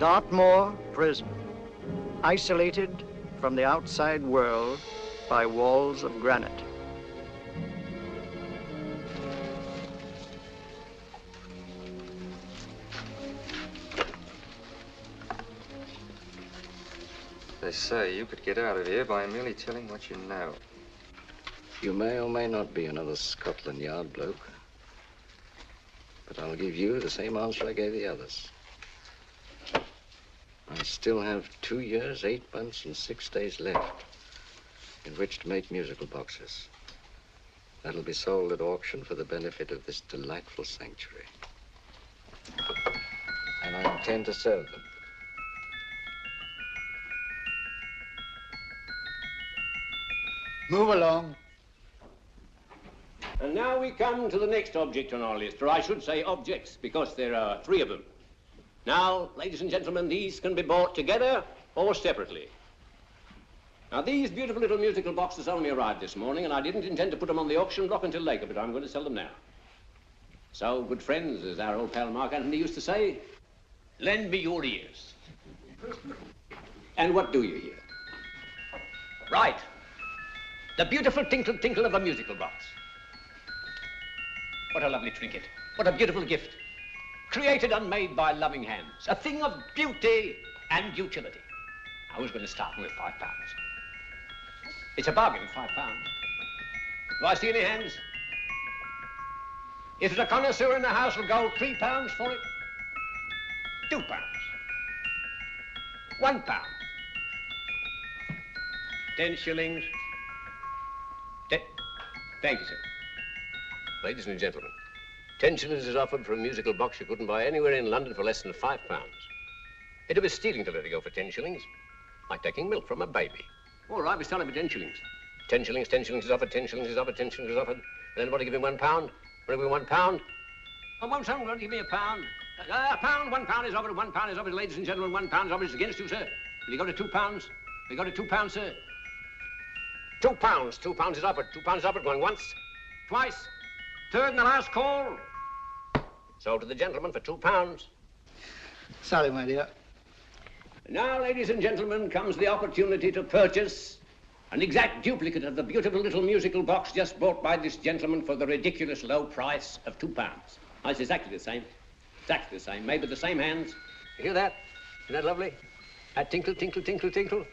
Dartmoor Prison, isolated from the outside world by walls of granite. They say you could get out of here by merely telling what you know. You may or may not be another Scotland Yard bloke, but I'll give you the same answer I gave the others. I still have 2 years, 8 months, and 6 days left in which to make musical boxes. That'll be sold at auction for the benefit of this delightful sanctuary. And I intend to serve them. Move along. And now we come to the next object on our list, or I should say objects, because there are 3 of them. Now, ladies and gentlemen, these can be bought together or separately. Now, these beautiful little musical boxes only arrived this morning, and I didn't intend to put them on the auction block until later, but I'm going to sell them now. So, good friends, as our old pal Mark Antony used to say, lend me your ears. And what do you hear? Right. The beautiful tinkle tinkle of a musical box. What a lovely trinket. What a beautiful gift. Created and made by loving hands. A thing of beauty and utility. I was going to start with £5. It's a bargain, £5. Do I see any hands? If there's a connoisseur in the house, will go £3 for it. £2. £1. 10 shillings. Thank you, sir. Ladies and gentlemen, 10 shillings is offered for a musical box you couldn't buy anywhere in London for less than £5. It'd be stealing to let it go for 10 shillings. Like taking milk from a baby. All right, we're selling for 10 shillings. 10 shillings, 10 shillings is offered, 10 shillings is offered, 10 shillings is offered. And anybody give him £1? Want to give him £1? I won't someone give me £1. A pound, £1 is offered, £1 is offered, ladies and gentlemen, £1 is offered. It's against you, sir. Will you go to £2? Will you go to £2, sir? £2, £2 is offered, £2 is offered, going once, twice, third and the last call. Sold to the gentleman for £2. Sorry, my dear. Now, ladies and gentlemen, comes the opportunity to purchase an exact duplicate of the beautiful little musical box just bought by this gentleman for the ridiculous low price of £2. Now, it's exactly the same. Exactly the same. Made with the same hands. You hear that? Isn't that lovely? That tinkle, tinkle, tinkle, tinkle.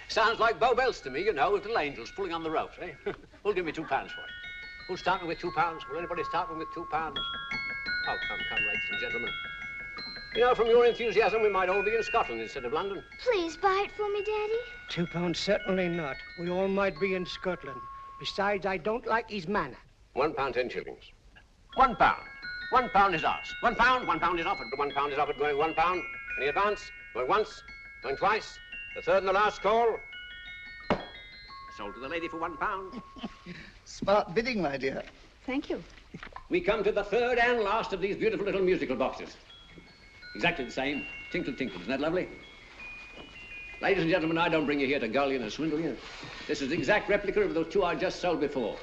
Sounds like Bow Bells to me, you know, with little angels pulling on the ropes, eh? Who'll give me £2 for it? Who's starting with £2? Will anybody start with £2? Oh, come, ladies and gentlemen. You know, from your enthusiasm, we might all be in Scotland instead of London. Please buy it for me, Daddy. £2, certainly not. We all might be in Scotland. Besides, I don't like his manner. £1, 10 shillings. £1. £1 is ours. £1 is offered. £1 is offered, going £1. Any advance? Going once, going twice. The third and the last call. Sold to the lady for £1. Smart bidding, my dear. Thank you. We come to the third and last of these beautiful little musical boxes. Exactly the same. Tinkle, tinkle. Isn't that lovely? Ladies and gentlemen, I don't bring you here to gull you and swindle you. This is the exact replica of those 2 I just sold before.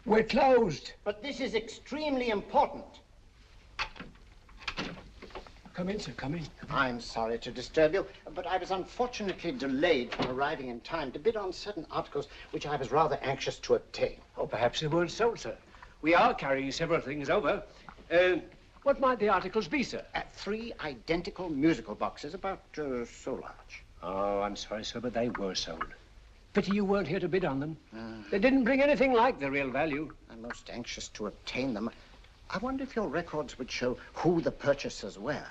We're closed. But this is extremely important. Come in, sir, come in. I'm sorry to disturb you, but I was unfortunately delayed from arriving in time to bid on certain articles which I was rather anxious to obtain. Oh, perhaps they weren't sold, sir. We are carrying several things over. What might the articles be, sir? 3 identical musical boxes, about so large. Oh, I'm sorry, sir, but they were sold. Pity you weren't here to bid on them. They didn't bring anything like the real value. I'm most anxious to obtain them. I wonder if your records would show who the purchasers were.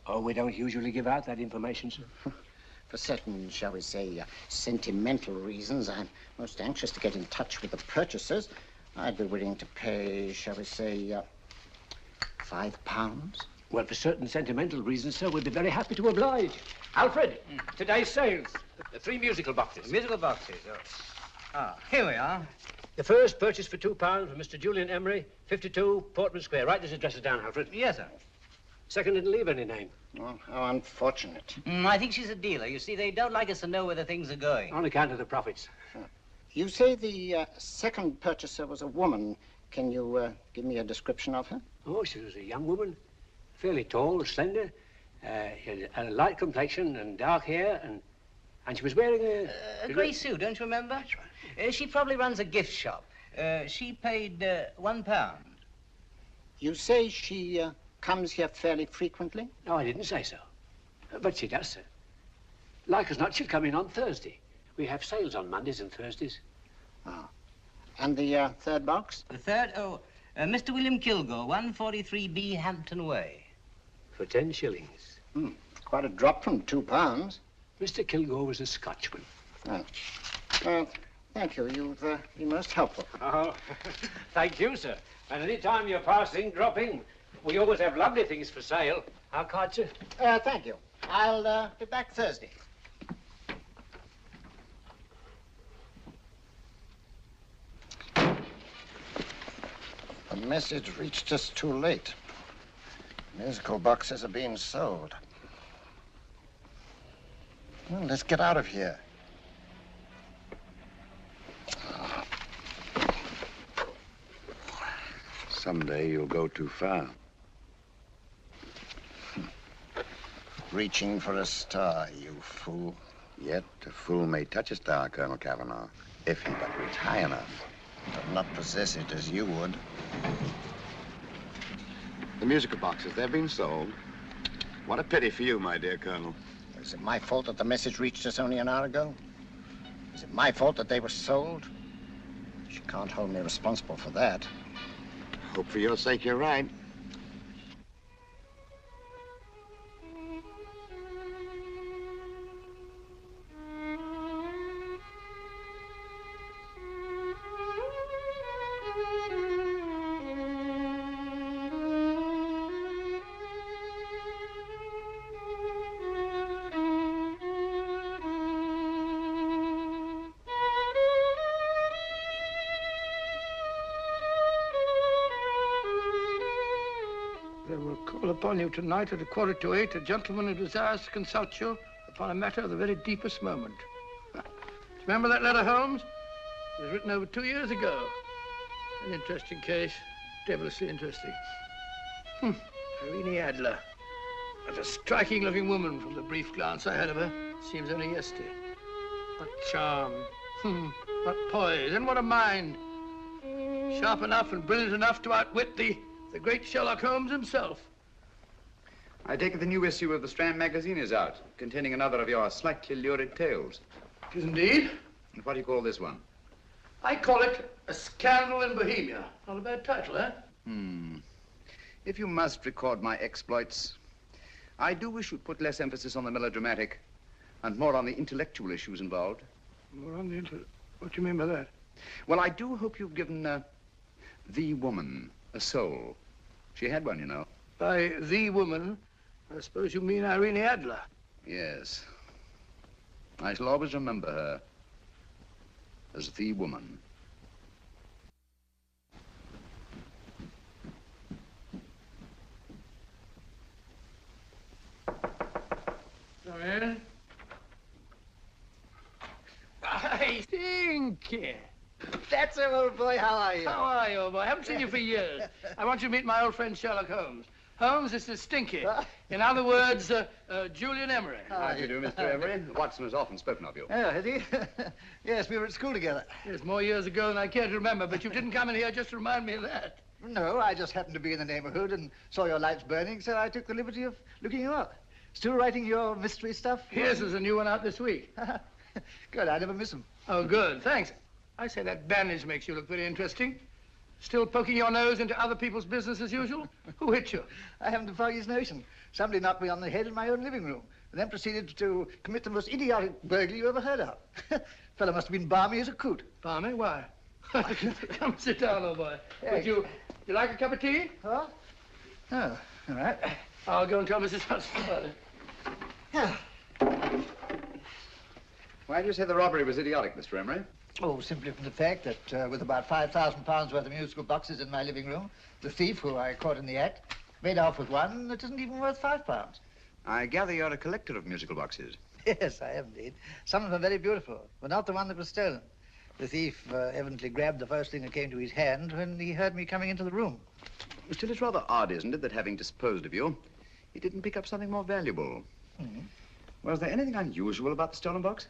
Oh, we don't usually give out that information, sir. For certain, shall we say, sentimental reasons, I'm most anxious to get in touch with the purchasers. I'd be willing to pay, shall we say, £5. Well, for certain sentimental reasons, sir, we'd be very happy to oblige. Alfred, today's sales. The 3 musical boxes. Musical boxes, here we are. The first purchased for £2 from Mr. Julian Emery, 52 Portman Square. Write this address down, Alfred. Yes, sir. Second didn't leave any name. Oh, how unfortunate. I think she's a dealer. You see, they don't like us to know where the things are going. On account of the profits. You say the second purchaser was a woman. Can you give me a description of her? Oh, she was a young woman, fairly tall, slender. She had a light complexion and dark hair, and she was wearing A grey suit, don't you remember? That's right. She probably runs a gift shop. She paid £1. You say she comes here fairly frequently? No, I didn't say so. But she does, sir. Like as not, she'll come in on Thursday. We have sales on Mondays and Thursdays. Ah. And the third box? The third? Oh, Mr. William Kilgore, 143B Hampton Way. For 10 shillings. Quite a drop from £2. Mr. Kilgore was a Scotchman. Oh. Well, thank you. You've been most helpful. Oh, thank you, sir. And any time you're passing, drop in. We always have lovely things for sale. How card, sir? Thank you. I'll be back Thursday. The message reached us too late. Musical boxes are being sold. Well, let's get out of here. Someday you'll go too far. Reaching for a star, you fool. Yet a fool may touch a star, Colonel Cavanaugh, if he but reach high enough. But not possess it as you would. The musical boxes, they've been sold. What a pity for you, my dear Colonel. Is it my fault that the message reached us only an hour ago? Is it my fault that they were sold? You can't hold me responsible for that. Hope for your sake you're right. They will call upon you tonight at 7:45, a gentleman who desires to consult you upon a matter of the very deepest moment. Do you remember that letter, Holmes? It was written over 2 years ago. An interesting case, devilishly interesting. Irene Adler. What a striking-looking woman from the brief glance I had of her. Seems only yesterday. What charm. What poise, and what a mind. Sharp enough and brilliant enough to outwit the great Sherlock Holmes himself. I take it the new issue of the Strand magazine is out, containing another of your slightly lurid tales. It is indeed. And what do you call this one? I call it A Scandal in Bohemia. Not a bad title, eh? If you must record my exploits, I do wish you'd put less emphasis on the melodramatic and more on the intellectual issues involved. More on the What do you mean by that? Well, I do hope you've given the woman a soul. She had one, you know. By the woman, I suppose you mean Irene Adler. Yes. I shall always remember her as the woman. Come in. I think. That's it, old boy. How are you? How are you, old boy? I haven't seen you for years. I want you to meet my old friend Sherlock Holmes. Holmes, this is Stinky. In other words, Julian Emery. How do you do, Mr. Emery? Watson has often spoken of you. Oh, has he? Yes, we were at school together. Yes, more years ago than I care to remember, but you didn't come in here just to remind me of that. No, I just happened to be in the neighborhood and saw your lights burning, so I took the liberty of looking you up. Still writing your mystery stuff? Yes, there's a new one out this week. Good, I never miss them. Oh, good, thanks. I say that bandage makes you look very interesting. Still poking your nose into other people's business as usual? Who hit you? I haven't the foggiest notion. Somebody knocked me on the head in my own living room and then proceeded to commit the most idiotic burglary you ever heard of. Fellow must have been balmy as a coot. Balmy? Why? Come sit down, old boy. Would you like a cup of tea? Huh? Oh, all right. I'll go and tell Mrs. Hudson about it. Yeah. Why do you say the robbery was idiotic, Mr. Emery? Oh, simply from the fact that with about £5,000 worth of musical boxes in my living room, the thief, who I caught in the act, made off with one that isn't even worth £5. I gather you're a collector of musical boxes. Yes, I am indeed. Some of them are very beautiful, but not the one that was stolen. The thief evidently grabbed the first thing that came to his hand when he heard me coming into the room. Still, it's rather odd, isn't it, that having disposed of you, he didn't pick up something more valuable. Mm. Was there anything unusual about the stolen box?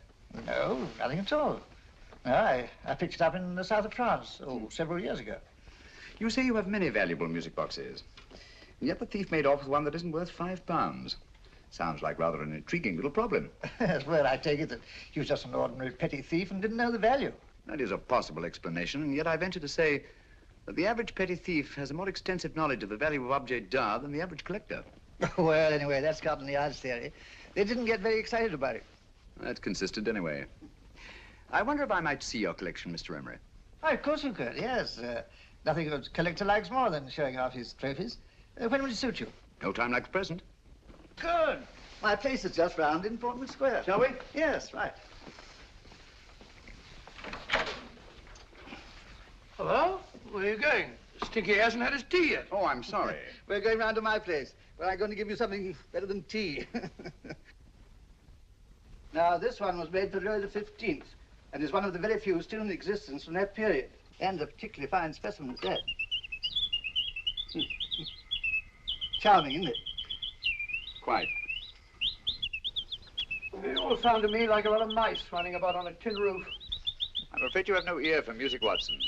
No, nothing at all. No, I picked it up in the south of France, several years ago. You say you have many valuable music boxes, and yet the thief made off with one that isn't worth £5. Sounds like rather an intriguing little problem. Yes, well, I take it that he was just an ordinary petty thief and didn't know the value. That is a possible explanation, and yet I venture to say that the average petty thief has a more extensive knowledge of the value of objets d'art than the average collector. Well, anyway, that's Scotland Yard's theory. They didn't get very excited about it. That's consistent anyway. I wonder if I might see your collection, Mr. Emery. Oh, of course you could, yes. Nothing a collector likes more than showing off his trophies. When would it suit you? No time like the present. Good. My place is just round in Portman Square. Shall we? Yes, right. Hello? Where are you going? Stinky hasn't had his tea yet. Oh, I'm sorry. We're going round to my place, where I'm going to give you something better than tea. Now, this one was made for Louis XV, and is one of the very few still in existence from that period. And a particularly fine specimen at that. Charming, isn't it? Quite. They all sound to me like a lot of mice running about on a tin roof. I'm afraid you have no ear for music, Watson.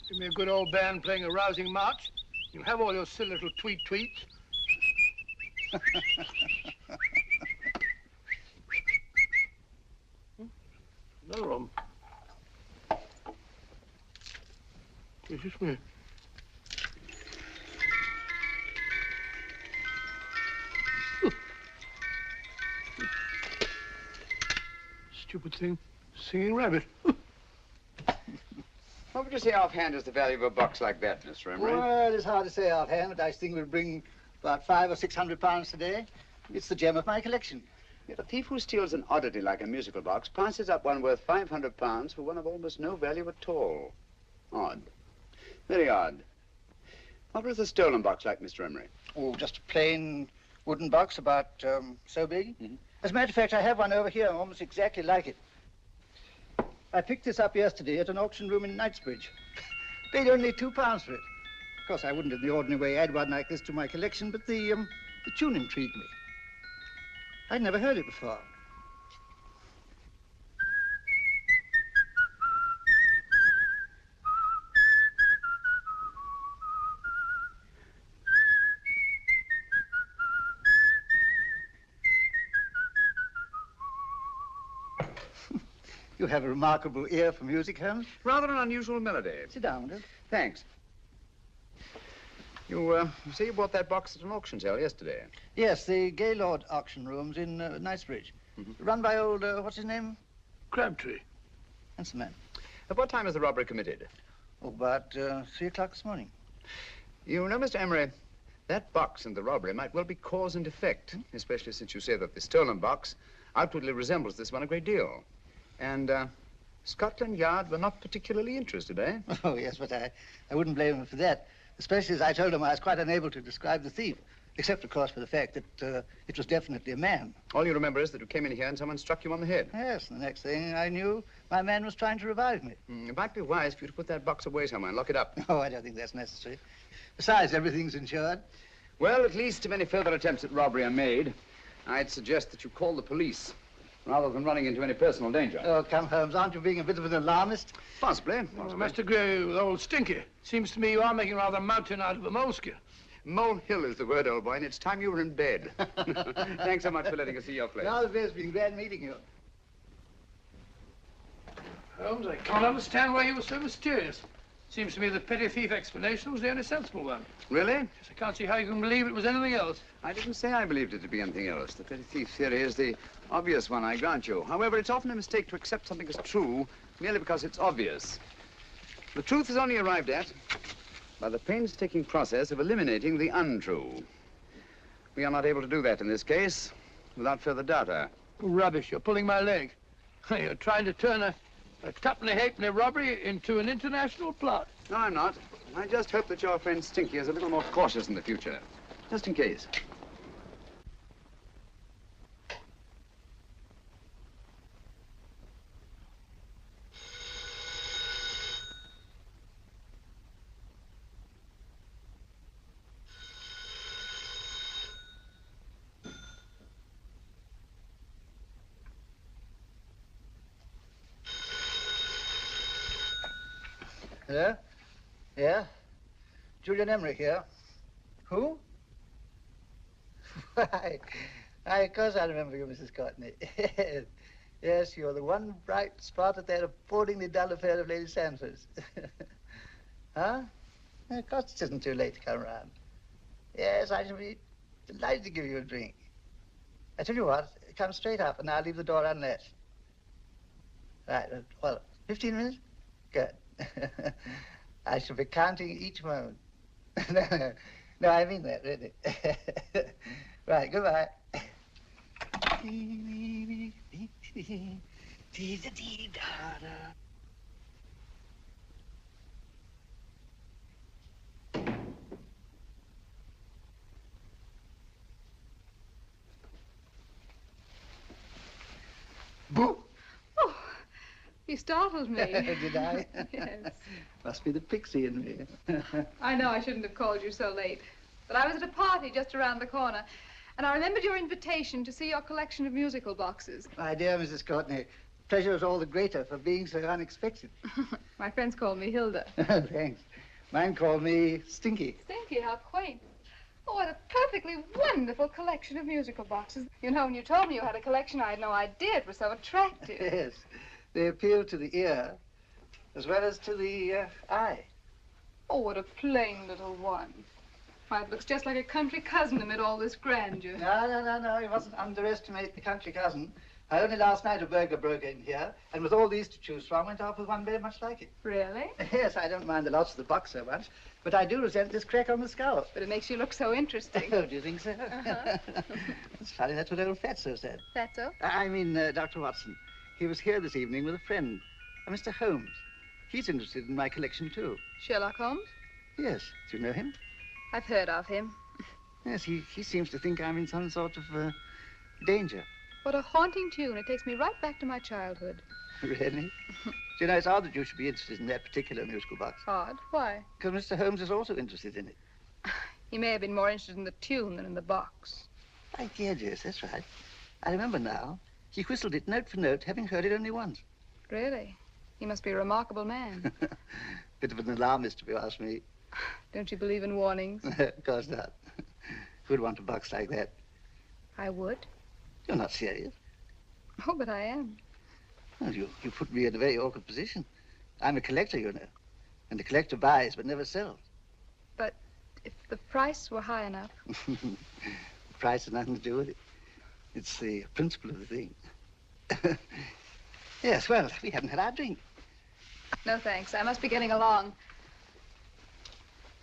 Give me a good old band playing a rousing march. You'll have all your silly little tweets. Another one. Is this me? Stupid thing. Singing rabbit. What would you say offhand is the value of a box like that, Mr. Emery? Well, it's hard to say offhand, but I think we'll bring about £500 or £600 today. It's the gem of my collection. Yet a thief who steals an oddity like a musical box passes up one worth £500 for one of almost no value at all. Odd. Very odd. What was the stolen box like, Mr. Emery? Oh, just a plain wooden box about so big. Mm-hmm. As a matter of fact, I have one over here almost exactly like it. I picked this up yesterday at an auction room in Knightsbridge. Paid only £2 for it. Of course, I wouldn't in the ordinary way add one like this to my collection, but the tune intrigued me. I'd never heard it before. You have a remarkable ear for music, Holmes. Rather an unusual melody. Sit down, Will. Thanks. You say you bought that box at an auction sale yesterday? Yes, the Gaylord auction rooms in Knightsbridge. Mm-hmm. Run by old, what's his name? Crabtree. Handsome man. At what time was the robbery committed? Oh, about 3 o'clock this morning. You know, Mr. Emery, that box and the robbery might well be cause and effect, especially since you say that the stolen box outwardly resembles this one a great deal. And Scotland Yard were not particularly interested, eh? Oh, yes, but I wouldn't blame him for that, especially as I told him I was quite unable to describe the thief, except, of course, for the fact that it was definitely a man. All you remember is that you came in here and someone struck you on the head. Yes, and the next thing I knew, my man was trying to revive me. It might be wise for you to put that box away somewhere and lock it up. Oh, I don't think that's necessary. Besides, everything's insured. Well, at least if any further attempts at robbery are made, I'd suggest that you call the police, rather than running into any personal danger. Oh, come, Holmes, aren't you being a bit of an alarmist? Possibly. Oh, Master Gray with old Stinky. Seems to me you are making rather a mountain out of a moleskin. Molehill is the word, old boy, and it's time you were in bed. Thanks so much for letting us see your place. Now, it's been glad meeting you. Holmes, I can't understand why you were so mysterious. Seems to me the petty thief explanation was the only sensible one. Really? Yes, I can't see how you can believe it was anything else. I didn't say I believed it to be anything else. The petty thief theory is the obvious one, I grant you. However, it's often a mistake to accept something as true merely because it's obvious. The truth is only arrived at by the painstaking process of eliminating the untrue. We are not able to do that in this case without further data. Rubbish, you're pulling my leg. You're trying to turn a tuppenny-halfpenny robbery into an international plot. No, I'm not. I just hope that your friend Stinky is a little more cautious in the future, just in case. Yeah? Yeah? Julian Emery here. Who? Why, of course I remember you, Mrs. Courtney. Yes, you're the one bright spot at that appallingly dull affair of Lady Sanford's. Huh? Of course it isn't too late to come round. Yes, I shall be delighted to give you a drink. I tell you what, come straight up and I'll leave the door unlatched. Right, well, 15 minutes? Good. I shall be counting each moment. No, I mean that, really. Right, goodbye. Boo! Oh, you startled me. Did I? Yes. Must be the pixie in me. I know I shouldn't have called you so late, but I was at a party just around the corner, and I remembered your invitation to see your collection of musical boxes. My dear Mrs. Courtney, pleasure is all the greater for being so unexpected. My friends call me Hilda. Thanks. Mine call me Stinky. Stinky, how quaint. Oh, what a perfectly wonderful collection of musical boxes. You know, when you told me you had a collection, I had no idea it was so attractive. Yes. They appeal to the ear as well as to the eye. Oh, what a plain little one. Why, it looks just like a country cousin amid all this grandeur. No. You mustn't underestimate the country cousin. Only last night a burglar broke in here, and with all these to choose from, went off with one very much like it. Really? Yes, I don't mind the loss of the box so much, but I do resent this crack on the skull. But it makes you look so interesting. Oh, do you think so? It's funny, that's what old Fatso said. Fatso? I mean, Dr. Watson. He was here this evening with a friend, a Mr. Holmes. He's interested in my collection, too. Sherlock Holmes? Yes. Do you know him? I've heard of him. Yes, he seems to think I'm in some sort of danger. What a haunting tune. It takes me right back to my childhood. Really? Do you know, it's odd that you should be interested in that particular musical box. Odd? Why? Because Mr. Holmes is also interested in it. He may have been more interested in the tune than in the box. My dear Jess, that's right. I remember now. He whistled it note for note, having heard it only once. Really? He must be a remarkable man. Bit of an alarmist, if you ask me. Don't you believe in warnings? Of course not. Who'd want a box like that? I would. You're not serious. Oh, but I am. Well, you put me in a very awkward position. I'm a collector, you know. And a collector buys but never sells. But if the price were high enough... The price has nothing to do with it. It's the principle of the thing. Yes, well, we haven't had our drink. No, thanks. I must be getting along.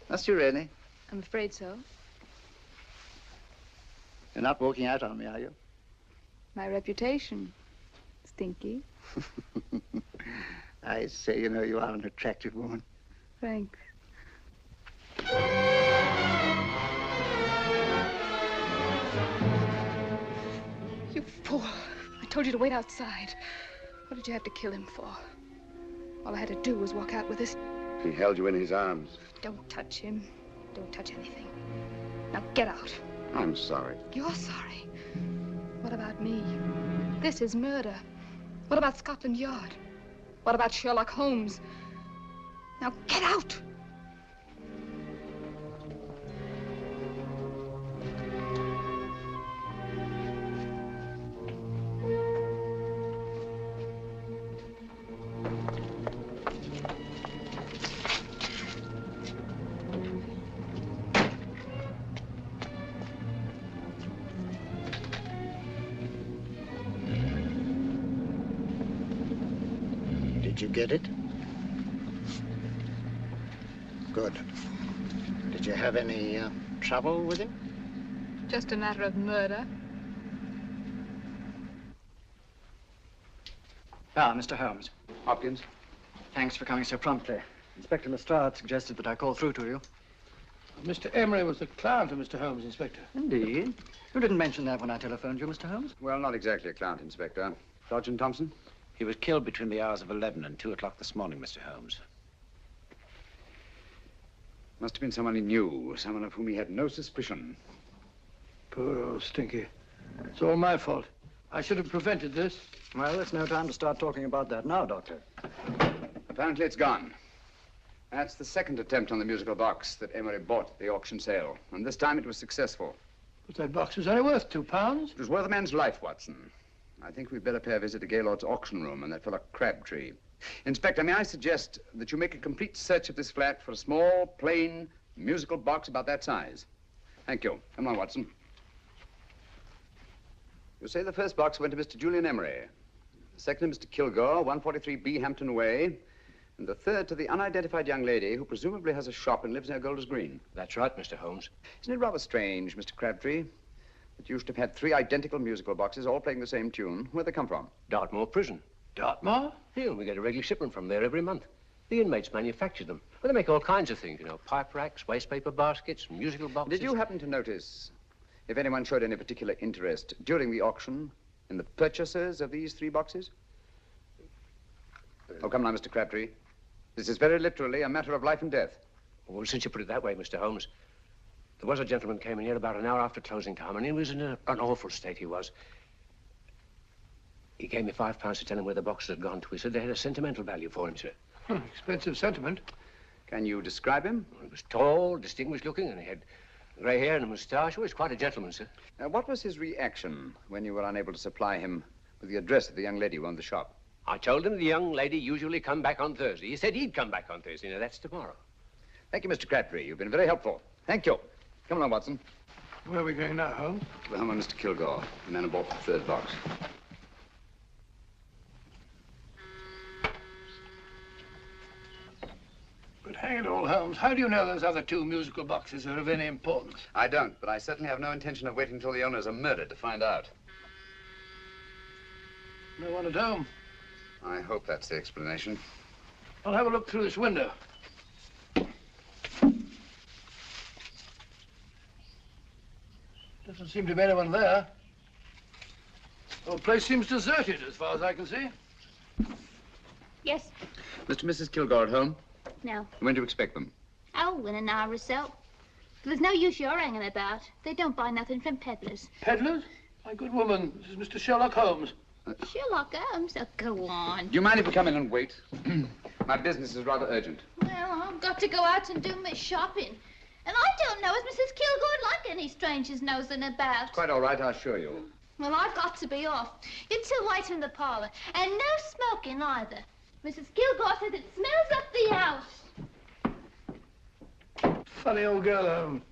Must you really? I'm afraid so. You're not walking out on me, are you? My reputation. Stinky. I say, you know, you are an attractive woman. Thanks. You fool. I told you to wait outside. What did you have to kill him for? All I had to do was walk out with this. He held you in his arms. Don't touch him. Don't touch anything. Now get out. I'm sorry. You're sorry. What about me? This is murder. What about Scotland Yard? What about Sherlock Holmes? Now get out! Did you get it? Good. Did you have any trouble with him? Just a matter of murder. Ah, Mr. Holmes. Hopkins? Thanks for coming so promptly. Inspector Lestrade suggested that I call through to you. Mr. Emery was the client of Mr. Holmes, Inspector. Indeed. You didn't mention that when I telephoned you, Mr. Holmes. Well, not exactly a client, Inspector. Sergeant Thompson? He was killed between the hours of 11 and 2 o'clock this morning, Mr. Holmes. Must have been someone he knew, someone of whom he had no suspicion. Poor old Stinky. It's all my fault. I should have prevented this. Well, it's no time to start talking about that now, Doctor. Apparently it's gone. That's the second attempt on the musical box that Emery bought at the auction sale. And this time it was successful. But that box was only worth £2. It was worth a man's life, Watson. I think we'd better pay a visit to Gaylord's auction room and that fellow Crabtree. Inspector, may I suggest that you make a complete search of this flat for a small, plain, musical box about that size? Thank you. Come on, Watson. You say the first box went to Mr. Julian Emery. The second to Mr. Kilgore, 143B Hampton Way. And the third to the unidentified young lady who presumably has a shop and lives near Golders Green. That's right, Mr. Holmes. Isn't it rather strange, Mr. Crabtree, that you should have had 3 identical musical boxes all playing the same tune? Where'd they come from? Dartmoor Prison. Dartmoor? Yeah, we get a regular shipment from there every month. The inmates manufacture them. Well, they make all kinds of things, you know, pipe racks, waste paper baskets, musical boxes. Did you happen to notice if anyone showed any particular interest during the auction in the purchasers of these 3 boxes? Oh, come now, Mr. Crabtree. This is very literally a matter of life and death. Well, since you put it that way, Mr. Holmes, there was a gentleman came in here about an hour after closing time, and he was in an awful state, he was. He gave me £5 to tell him where the boxes had gone to. He said they had a sentimental value for him, sir. Expensive sentiment. Can you describe him? He was tall, distinguished looking, and he had grey hair and a moustache. He was quite a gentleman, sir. What was his reaction when you were unable to supply him with the address of the young lady who owned the shop? I told him the young lady usually come back on Thursday. He said he'd come back on Thursday. Now, that's tomorrow. Thank you, Mr. Crabtree. You've been very helpful. Thank you. Come along, Watson. Where are we going now, Holmes? To the home of Mr. Kilgore, the man who bought the 3rd box. But hang it all, Holmes, how do you know those other 2 musical boxes are of any importance? I don't, but I certainly have no intention of waiting until the owners are murdered to find out. No one at home. I hope that's the explanation. I'll have a look through this window. Doesn't seem to be anyone there. The whole place seems deserted as far as I can see. Yes. Mr. and Mrs. Kilgore at home? No. When do you expect them? Oh, in an hour or so. There's no use you're hanging about. They don't buy nothing from peddlers. Peddlers? My good woman, this is Mr. Sherlock Holmes. Sherlock Holmes? Oh, go on. Do you mind if we come in and wait? My business is rather urgent. Well, I've got to go out and do my shopping. And I don't know if Mrs. Kilgore'd like any strangers nosing about. Quite all right, I assure you. Well, I've got to be off. You 2 wait in the parlor. And no smoking either. Mrs. Kilgore says it smells up the house. Funny old girl, Holmes.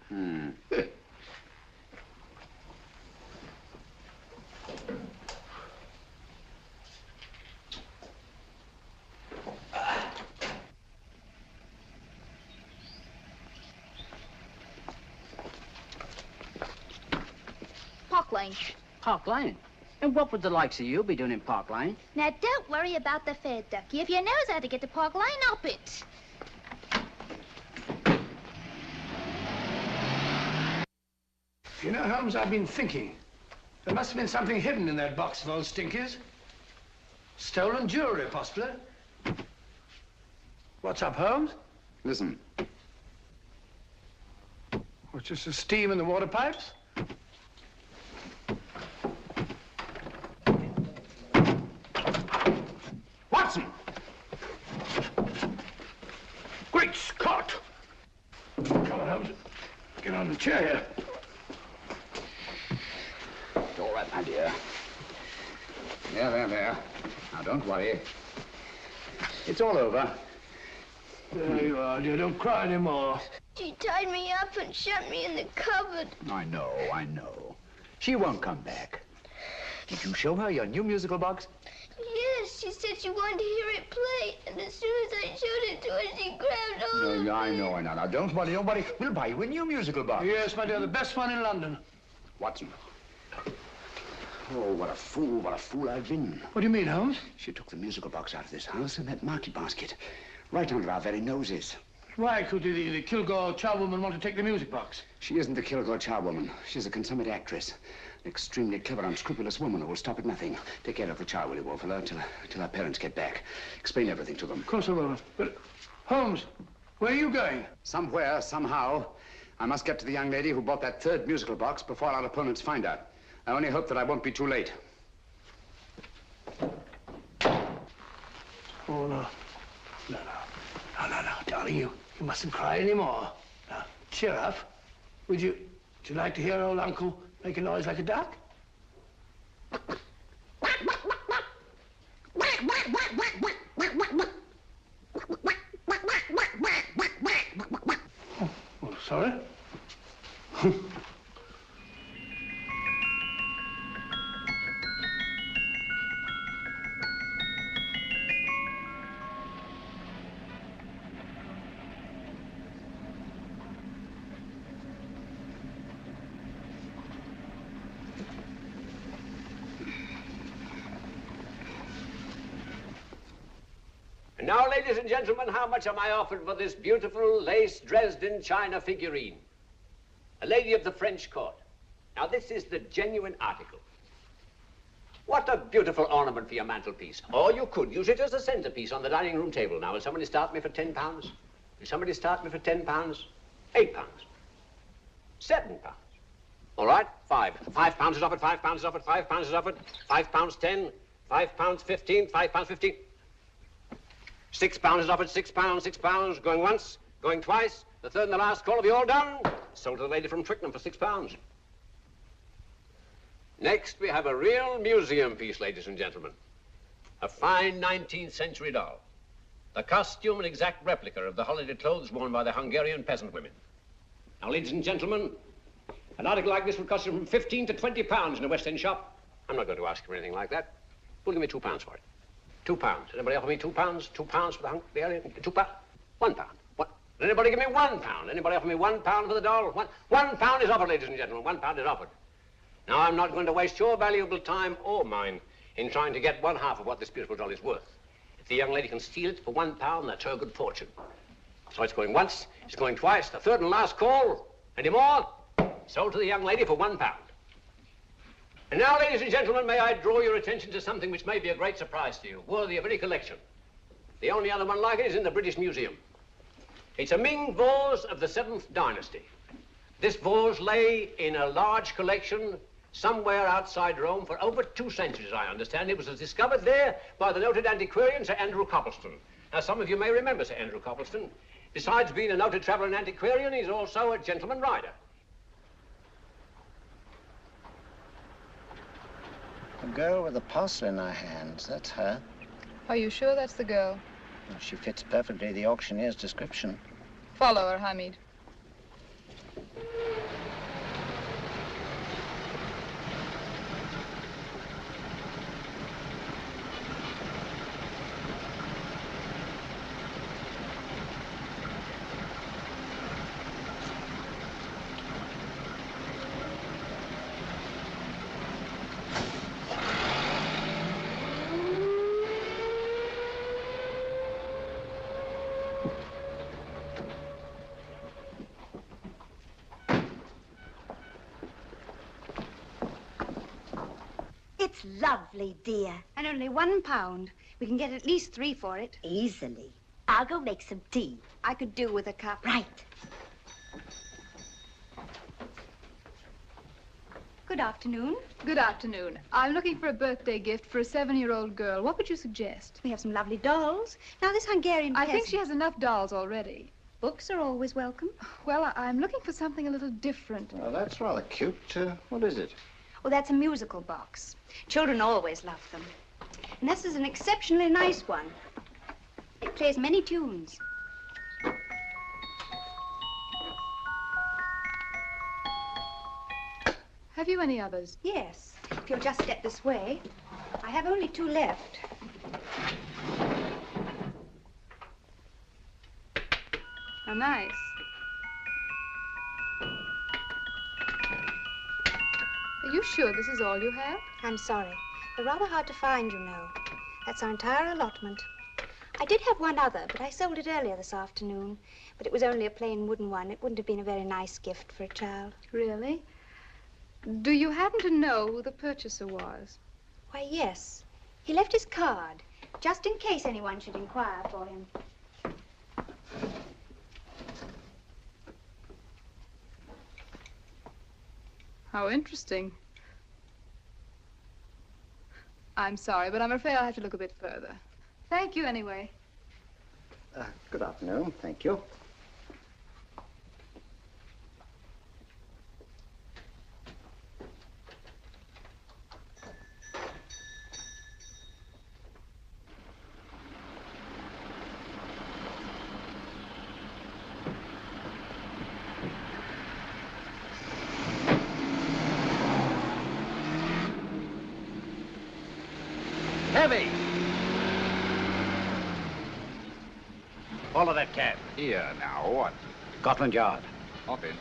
Park Lane. Park Lane? And what would the likes of you be doing in Park Lane? Now, don't worry about the fare, Ducky. If you knows how to get to Park Lane, up it. You know, Holmes, I've been thinking. There must have been something hidden in that box of old stinkers. Stolen jewelry, possibly. What's up, Holmes? Listen. What's just the steam in the water pipes? Watson! Great Scott! Come on, Holmes. Get on the chair here. It's all right, my dear. There. Now, don't worry. It's all over. There you are, dear. Don't cry anymore. She tied me up and shut me in the cupboard. I know. She won't come back. Did you show her your new musical box? Yes, she said she wanted to hear it play. And as soon as I showed it to her, she grabbed hold of No, it. I know. Now, don't worry. We'll buy you a new musical box. Yes, my dear, the best one in London. Watson. Oh, what a fool I've been. What do you mean, Holmes? She took the musical box out of this house in that market basket, right under our very noses. Why could the Kilgore charwoman want to take the music box? She isn't the Kilgore charwoman. She's a consummate actress. An extremely clever, unscrupulous woman who will stop at nothing. Take care of the child, will you, Wolfella, till our parents get back. Explain everything to them. Of course I will. But, Holmes, where are you going? Somewhere, somehow, I must get to the young lady who bought that 3rd musical box before our opponents find her. I only hope that I won't be too late. Oh, no. No. Darling, you mustn't cry anymore. Now, cheer up. Would you like to hear old Uncle make a noise like a duck? Oh, sorry. And now, ladies and gentlemen, how much am I offered for this beautiful lace Dresden china figurine? A lady of the French court. Now, this is the genuine article. What a beautiful ornament for your mantelpiece. Or you could use it as a centerpiece on the dining room table. Now, will somebody start me for £10? Will somebody start me for £10? £8? £7? All right, £5 is offered, £5 is offered, £5 is offered, £5.10, £5.15, £5.15. £6 is offered, £6, going once, going twice, the third and the last call. Have you all done? Sold to the lady from Twickenham for £6. Next, we have a real museum piece, ladies and gentlemen. A fine 19th century doll. The costume an exact replica of the holiday clothes worn by the Hungarian peasant women. Now, ladies and gentlemen, an article like this would cost you from £15 to £20 in a West End shop. I'm not going to ask you for anything like that. Who'll give me £2 for it? £2. Anybody offer me £2? £2 for the Hungarian? £2? £1. What? Did anybody give me £1? Anybody offer me £1 for the doll? £1 is offered, ladies and gentlemen. £1 is offered. Now, I'm not going to waste your valuable time or mine in trying to get one half of what this beautiful doll is worth. If the young lady can steal it for £1, that's her good fortune. So it's going once, it's going twice, the third and last call. Any more? Sold to the young lady for £1. And now, ladies and gentlemen, may I draw your attention to something which may be a great surprise to you, worthy of any collection. The only other one like it is in the British Museum. It's a Ming vase of the 7th dynasty. This vase lay in a large collection somewhere outside Rome for over 2 centuries, I understand. It was discovered there by the noted antiquarian, Sir Andrew Coppleston. Now, some of you may remember Sir Andrew Coppleston. Besides being a noted traveler and antiquarian, he's also a gentleman rider. The girl with the parcel in her hands, that's her. Are you sure that's the girl? Well, she fits perfectly the auctioneer's description. Follow her, Hamid. It's lovely, dear. And only £1. We can get at least 3 for it. Easily. I'll go make some tea. I could do with a cup. Right. Good afternoon. Good afternoon. I'm looking for a birthday gift for a 7-year-old girl. What would you suggest? We have some lovely dolls. Now, this Hungarian I peasant... think she has enough dolls already. Books are always welcome. Well, I'm looking for something a little different. Well, that's rather cute. What is it? Well, that's a musical box. Children always love them. And this is an exceptionally nice one. It plays many tunes. Have you any others? Yes. If you'll just step this way. I have only 2 left. Oh, nice. Are you sure this is all you have? I'm sorry. They're rather hard to find, you know. That's our entire allotment. I did have one other, but I sold it earlier this afternoon. But it was only a plain wooden one. It wouldn't have been a very nice gift for a child. Really? Do you happen to know who the purchaser was? Why, yes. He left his card, just in case anyone should inquire for him. How interesting. I'm sorry, but I'm afraid I'll have to look a bit further. Thank you anyway. Good afternoon. Thank you. Heavy! Follow that cab. Here, now, what? Scotland Yard. Hop in.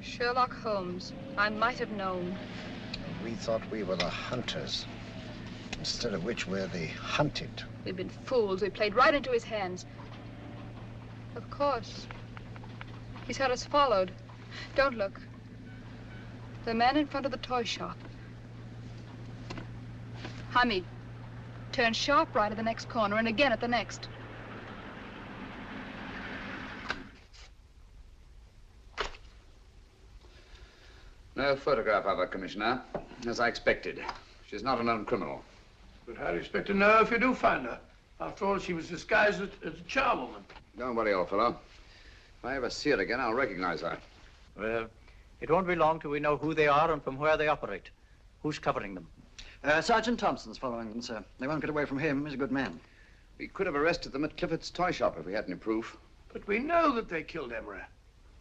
Sherlock Holmes. I might have known. We thought we were the hunters, instead of which we're the hunted. We've been fools. We played right into his hands. Of course. He's had us followed. Don't look. The man in front of the toy shop. Hamid, turn sharp right at the next corner and again at the next. No photograph of her, Commissioner, as I expected. She's not a known criminal. But how do you expect to know if you do find her? After all, she was disguised as a charwoman. Don't worry, old fellow. If I ever see her again, I'll recognize her. Well, it won't be long till we know who they are and from where they operate. Who's covering them? Sergeant Thompson's following them, sir. They won't get away from him. He's a good man. We could have arrested them at Clifford's toy shop if we had any proof. But we know that they killed Emery.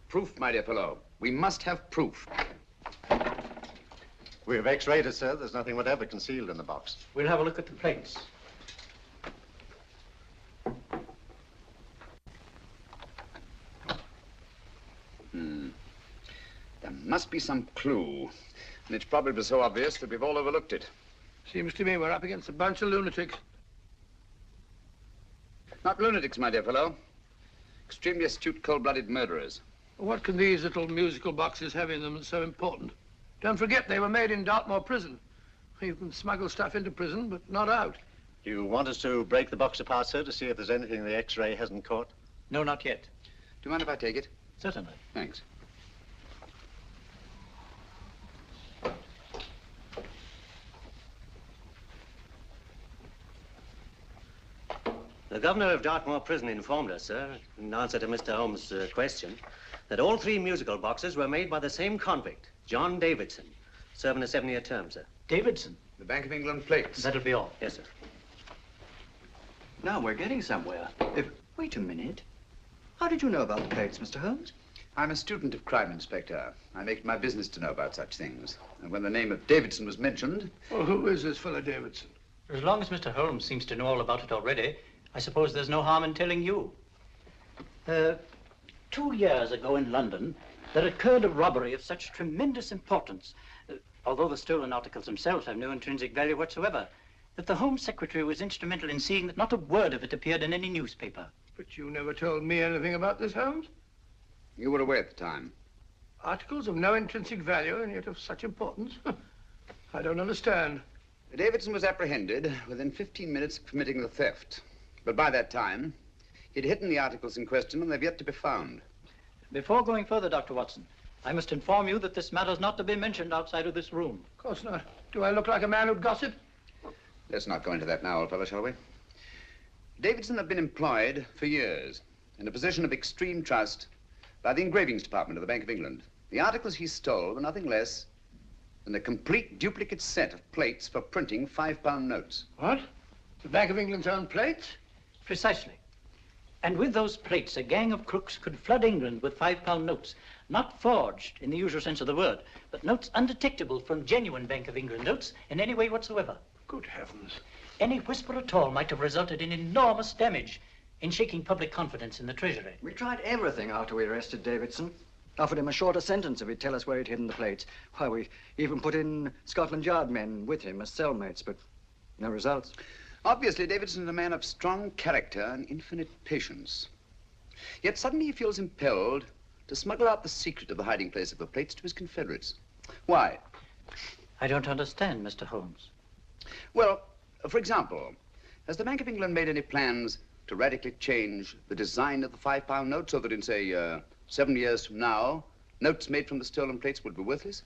Proof, my dear fellow. We must have proof. We have X-rayed it, sir. There's nothing whatever concealed in the box. We'll have a look at the plates. There must be some clue. And it's probably so obvious that we've all overlooked it. Seems to me we're up against a bunch of lunatics. Not lunatics, my dear fellow. Extremely astute, cold-blooded murderers. What can these little musical boxes have in them that's so important? Don't forget, they were made in Dartmoor Prison. You can smuggle stuff into prison, but not out. You want us to break the box apart, sir, to see if there's anything the X-ray hasn't caught? No, not yet. Do you mind if I take it? Certainly. Thanks. The governor of Dartmoor Prison informed us, sir, in answer to Mr. Holmes' question, that all 3 musical boxes were made by the same convict, John Davidson, serving a 7-year term, sir. Davidson? The Bank of England plates. That'll be all. Yes, sir. Now we're getting somewhere. Wait a minute. How did you know about the plates, Mr. Holmes? I'm a student of crime, Inspector. I make it my business to know about such things. And when the name of Davidson was mentioned... Well, who is this fellow Davidson? As long as Mr. Holmes seems to know all about it already, I suppose there's no harm in telling you. 2 years ago in London, there occurred a robbery of such tremendous importance, although the stolen articles themselves have no intrinsic value whatsoever, that the Home Secretary was instrumental in seeing that not a word of it appeared in any newspaper. But you never told me anything about this, Holmes. You were away at the time. Articles of no intrinsic value and yet of such importance? I don't understand. Davidson was apprehended within 15 minutes of committing the theft. But by that time, he'd hidden the articles in question and they've yet to be found. Before going further, Dr. Watson, I must inform you that this matter's not to be mentioned outside of this room. Of course not. Do I look like a man who'd gossip? Let's not go into that now, old fellow, shall we? Davidson had been employed for years in a position of extreme trust by the engravings department of the Bank of England. The articles he stole were nothing less than a complete duplicate set of plates for printing £5 notes. What? The Bank of England's own plates? Precisely. And with those plates, a gang of crooks could flood England with £5 notes, not forged in the usual sense of the word, but notes undetectable from genuine Bank of England notes in any way whatsoever. Good heavens. Any whisper at all might have resulted in enormous damage in shaking public confidence in the Treasury. We tried everything after we arrested Davidson. Offered him a shorter sentence if he'd tell us where he'd hidden the plates. Why, we even put in Scotland Yard men with him as cellmates, but no results. Obviously, Davidson is a man of strong character and infinite patience. Yet suddenly he feels impelled to smuggle out the secret of the hiding place of the plates to his confederates. Why? I don't understand, Mr. Holmes. Well, for example, has the Bank of England made any plans to radically change the design of the £5 note so that in, say, 7 years from now, notes made from the stolen plates would be worthless?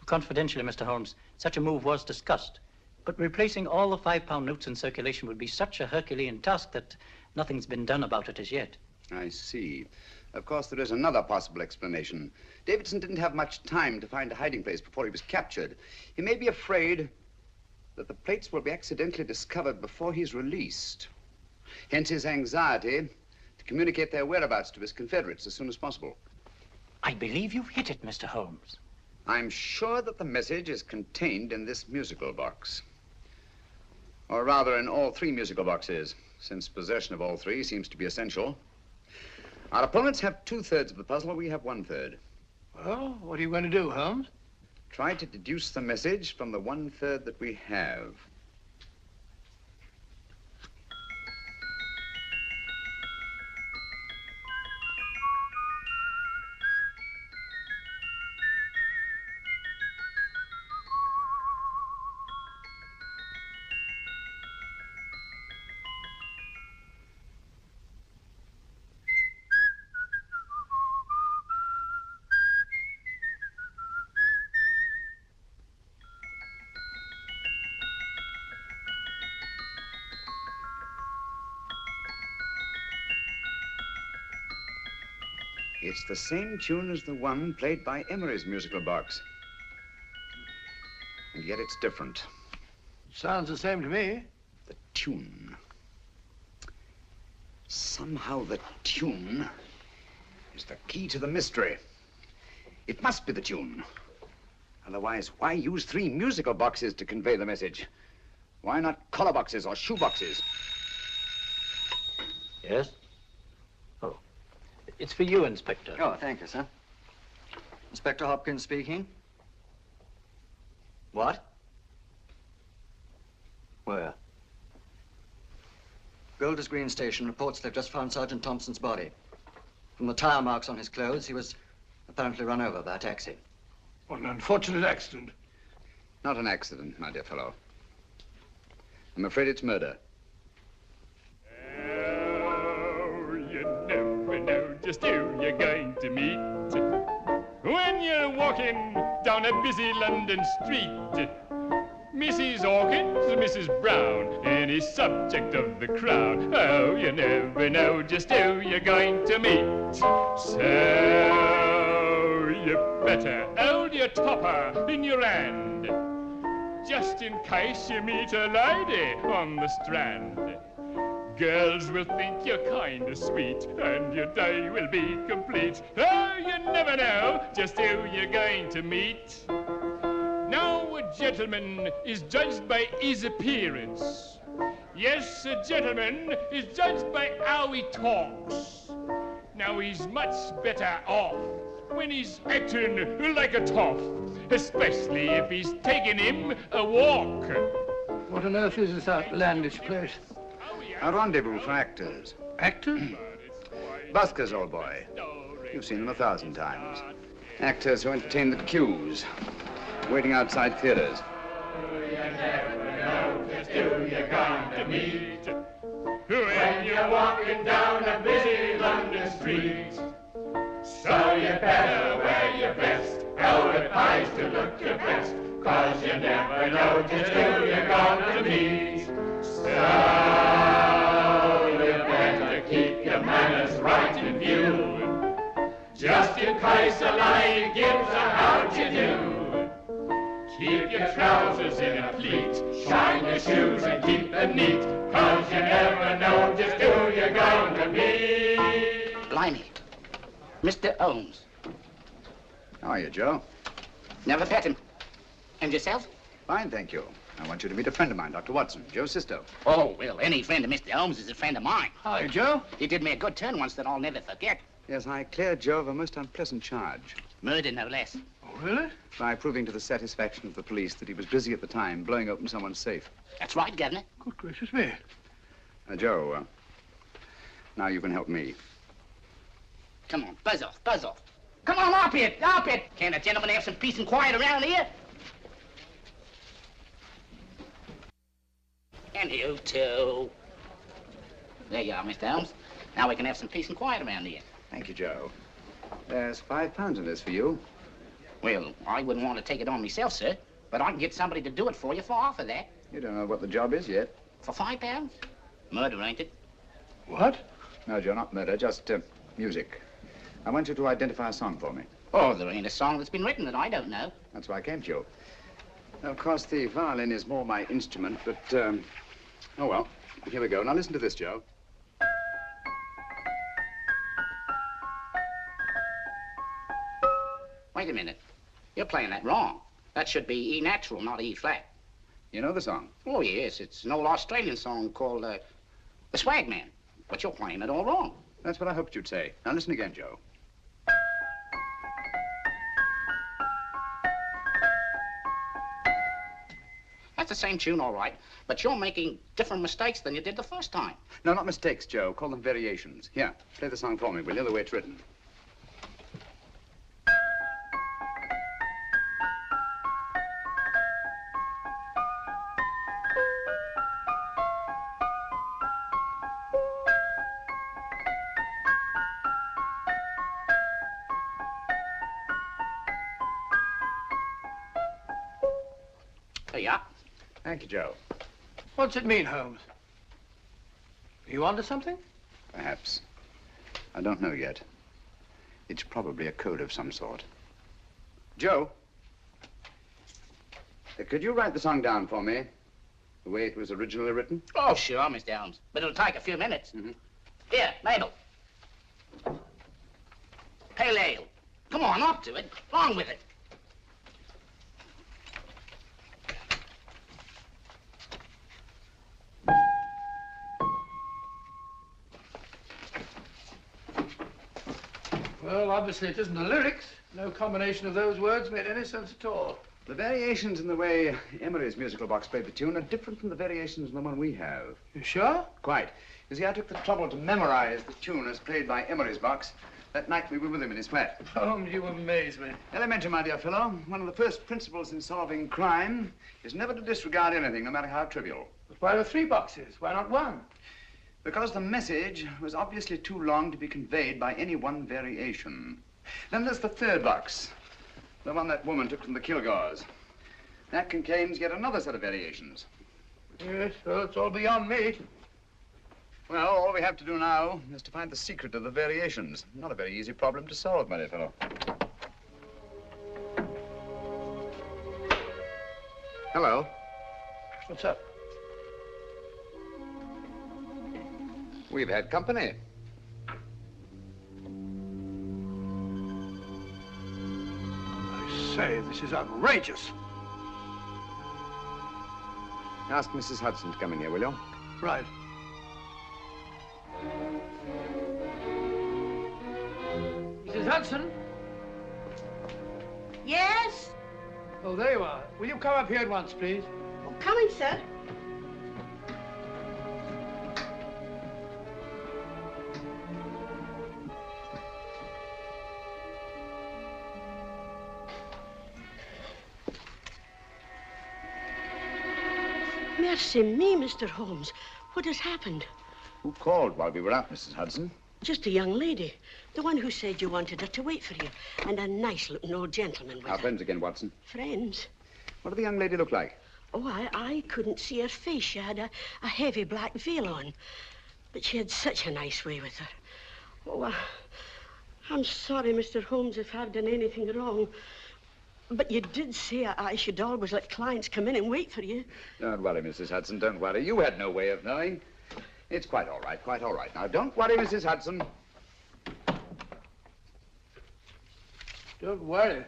Of Confidentially, Mr. Holmes, such a move was discussed. But replacing all the £5 notes in circulation would be such a Herculean task that nothing's been done about it as yet. I see. Of course, there is another possible explanation. Davidson didn't have much time to find a hiding place before he was captured. He may be afraid that the plates will be accidentally discovered before he's released. Hence his anxiety to communicate their whereabouts to his confederates as soon as possible. I believe you've hit it, Mr. Holmes. I'm sure that the message is contained in this musical box. Or rather, in all three musical boxes, since possession of all three seems to be essential. Our opponents have 2/3 of the puzzle, we have 1/3. Well, what are you going to do, Holmes? Try to deduce the message from the 1/3 that we have. It's the same tune as the one played by Emery's musical box. And yet it's different. Sounds the same to me. The tune. Somehow the tune is the key to the mystery. It must be the tune. Otherwise, why use 3 musical boxes to convey the message? Why not collar boxes or shoe boxes? Yes? Oh. It's for you, Inspector. Oh, thank you, sir. Inspector Hopkins speaking. What? Where? Golders Green Station reports they've just found Sergeant Thompson's body. From the tire marks on his clothes, he was apparently run over by a taxi. What an unfortunate accident. Not an accident, my dear fellow. I'm afraid it's murder. Oh, you never know just who you're going to meet when you're walking down a busy London street. Mrs. Hawkins, Mrs. Brown, any subject of the crowd. Oh, you never know just who you're going to meet. So you better hold your topper in your hand, just in case you meet a lady on the Strand. Girls will think you're kind of sweet, and your day will be complete. Oh, you never know just who you're going to meet. Now, a gentleman is judged by his appearance. Yes, a gentleman is judged by how he talks. Now, he's much better off when he's acting like a toff, especially if he's taking him a walk. What on earth is this outlandish place? A rendezvous for actors. Actors? Buskers, old boy. You've seen them 1,000 times. Actors who entertain the queues, waiting outside theaters. You never know just who you're going to meet when you're walking down a busy London street. So you better wear your best, how it pays to look your best, 'cause you never know just who you're going to meet. So you better keep your manners right in view, just in case a lady gives a how'd you do. Keep your trousers in a pleat, shine your shoes and keep them neat, 'cause you never know just who you're going to meet. Blimey. Mr. Holmes. How are you, Joe? Never met him. And yourself? Fine, thank you. I want you to meet a friend of mine, Dr. Watson, Joe's sister. Oh, well, any friend of Mr. Holmes is a friend of mine. Hi, Joe. He did me a good turn once that I'll never forget. Yes, I cleared Joe of a most unpleasant charge. Murder, no less. Oh, really? By proving to the satisfaction of the police that he was busy at the time blowing open someone's safe. That's right, Governor. Good gracious me. Joe, now you can help me. Come on, buzz off, buzz off. Come on, up it, up it. Can't a gentleman have some peace and quiet around here? And you too. There you are, Mr. Holmes. Now we can have some peace and quiet around here. Thank you, Joe. There's £5 in this for you. Well, I wouldn't want to take it on myself, sir. But I can get somebody to do it for you for half of that. You don't know what the job is yet. For £5? Murder, ain't it? What? No, Joe, not murder, just music. I want you to identify a song for me. Oh, there ain't a song that's been written that I don't know. That's why I came to you. Of course, the violin is more my instrument, but, oh, well, here we go. Now, listen to this, Joe. Wait a minute. You're playing that wrong. That should be E natural, not E flat. You know the song? Oh, yes. It's an old Australian song called, The Swag Man. But you're playing it all wrong. That's what I hoped you'd say. Now, listen again, Joe. That's the same tune, all right, but you're making different mistakes than you did the first time. No, not mistakes, Joe. Call them variations. Here, play the song for me, will you, the way it's written. There you are. Thank you, Joe. What's it mean, Holmes? Are you onto something? Perhaps. I don't know yet. It's probably a code of some sort. Joe, could you write the song down for me, the way it was originally written? Oh, sure, Mr. Holmes. But it'll take a few minutes. Here, Mabel. Pale ale. Come on, up to it. Along with it. Well, obviously it isn't the lyrics. No combination of those words made any sense at all. The variations in the way Emery's musical box played the tune are different from the variations in the one we have. You sure? Quite. You see, I took the trouble to memorize the tune as played by Emery's box that night we were with him in his flat. Holmes, you amaze me. Elementary, my dear fellow. One of the first principles in solving crime is never to disregard anything, no matter how trivial. But why the 3 boxes? Why not 1? Because the message was obviously too long to be conveyed by any one variation. Then there's the 3rd box, the one that woman took from the Kilgores. That contains yet another set of variations. Yes, well, it's all beyond me. Well, all we have to do now is to find the secret of the variations. Not a very easy problem to solve, my dear fellow. Hello. What's up? We've had company. I say, this is outrageous. Ask Mrs. Hudson to come in here, will you? Right. Mrs. Hudson? Yes? Oh, there you are. Will you come up here at once, please? Oh, coming, sir. Mercy me, Mr. Holmes. What has happened? Who called while we were out, Mrs. Hudson? Just a young lady. The one who said you wanted her to wait for you. And a nice-looking old gentleman with Our her. friends again, Watson. Friends? What did the young lady look like? Oh, I couldn't see her face. She had a heavy black veil on. But she had such a nice way with her. Oh, I'm sorry, Mr. Holmes, if I've done anything wrong. But you did say I should always let clients come in and wait for you. Don't worry, Mrs. Hudson, don't worry. You had no way of knowing. It's quite all right, quite all right. Now, don't worry, Mrs. Hudson. Don't worry.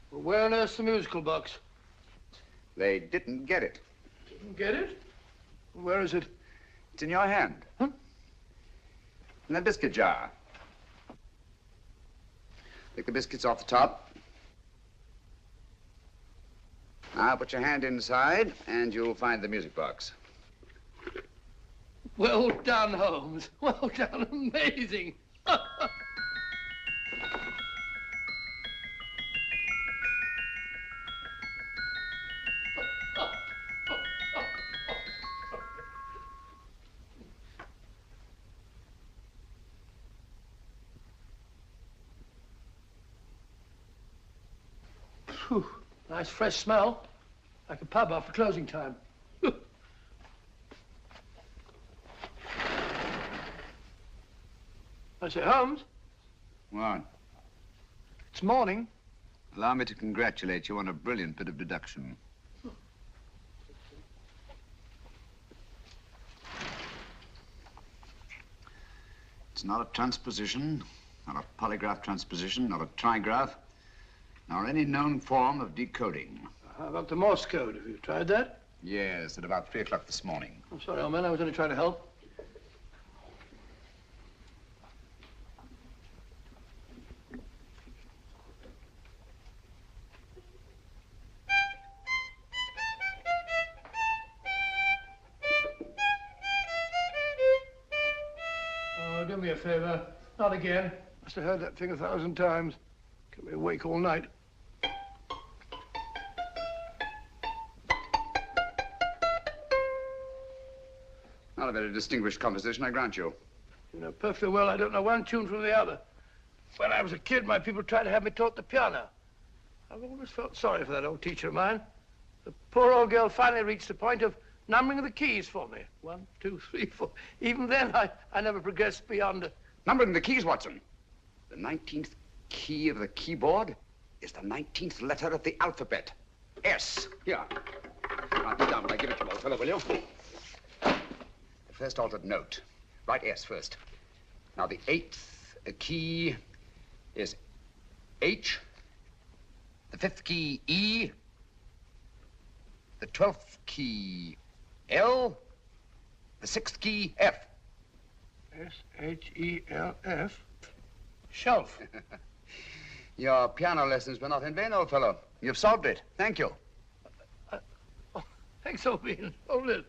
Well, where on earth's the musical box? They didn't get it. Didn't get it? Where is it? It's in your hand. Huh? In that biscuit jar. Take the biscuits off the top. Now put your hand inside, and you'll find the music box. Well done, Holmes. Well done. Amazing. Whew, nice fresh smell. Like a pub after closing time. I say, Holmes, What? it's morning. Allow me to congratulate you on a brilliant bit of deduction. It's not a transposition, not a polygraph transposition, not a trigraph, nor any known form of decoding. How about the Morse code? Have you tried that? Yes, at about 3 o'clock this morning. I'm sorry, old man. I was only trying to help. Oh, do me a favor. Not again. Must have heard that thing 1,000 times. Kept me awake all night. Not a very distinguished composition, I grant you. You know perfectly well I don't know one tune from the other. When I was a kid, my people tried to have me taught the piano. I've always felt sorry for that old teacher of mine. The poor old girl finally reached the point of numbering the keys for me. 1, 2, 3, 4. Even then, I never progressed beyond... Numbering the keys, Watson. The 19th key of the keyboard is the 19th letter of the alphabet. S. Here. Write it down when I give it to you, old fellow, will you? The first altered note. Write S first. Now, the 8th key is H. The 5th key, E. The 12th key, L. The 6th key, F. S-H-E-L-F. Shelf. Your piano lessons were not in vain, old fellow. You've solved it. Thank you. Thanks, old bean. Hold it.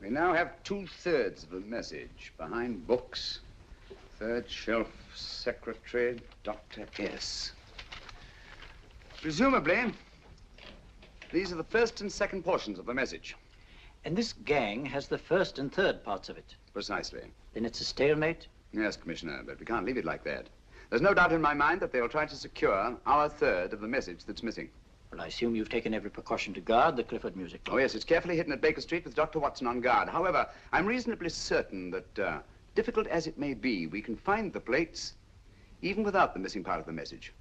We now have 2/3 of the message. Behind books, third shelf, secretary, Dr. S. Presumably, these are the first and second portions of the message. And this gang has the first and third parts of it. Precisely. Then it's a stalemate? Yes, Commissioner, but we can't leave it like that. There's no doubt in my mind that they'll try to secure our third of the message that's missing. Well, I assume you've taken every precaution to guard the Clifford music. Oh, yes, it's carefully hidden at Baker Street with Dr. Watson on guard. However, I'm reasonably certain that, difficult as it may be, we can find the plates even without the missing part of the message.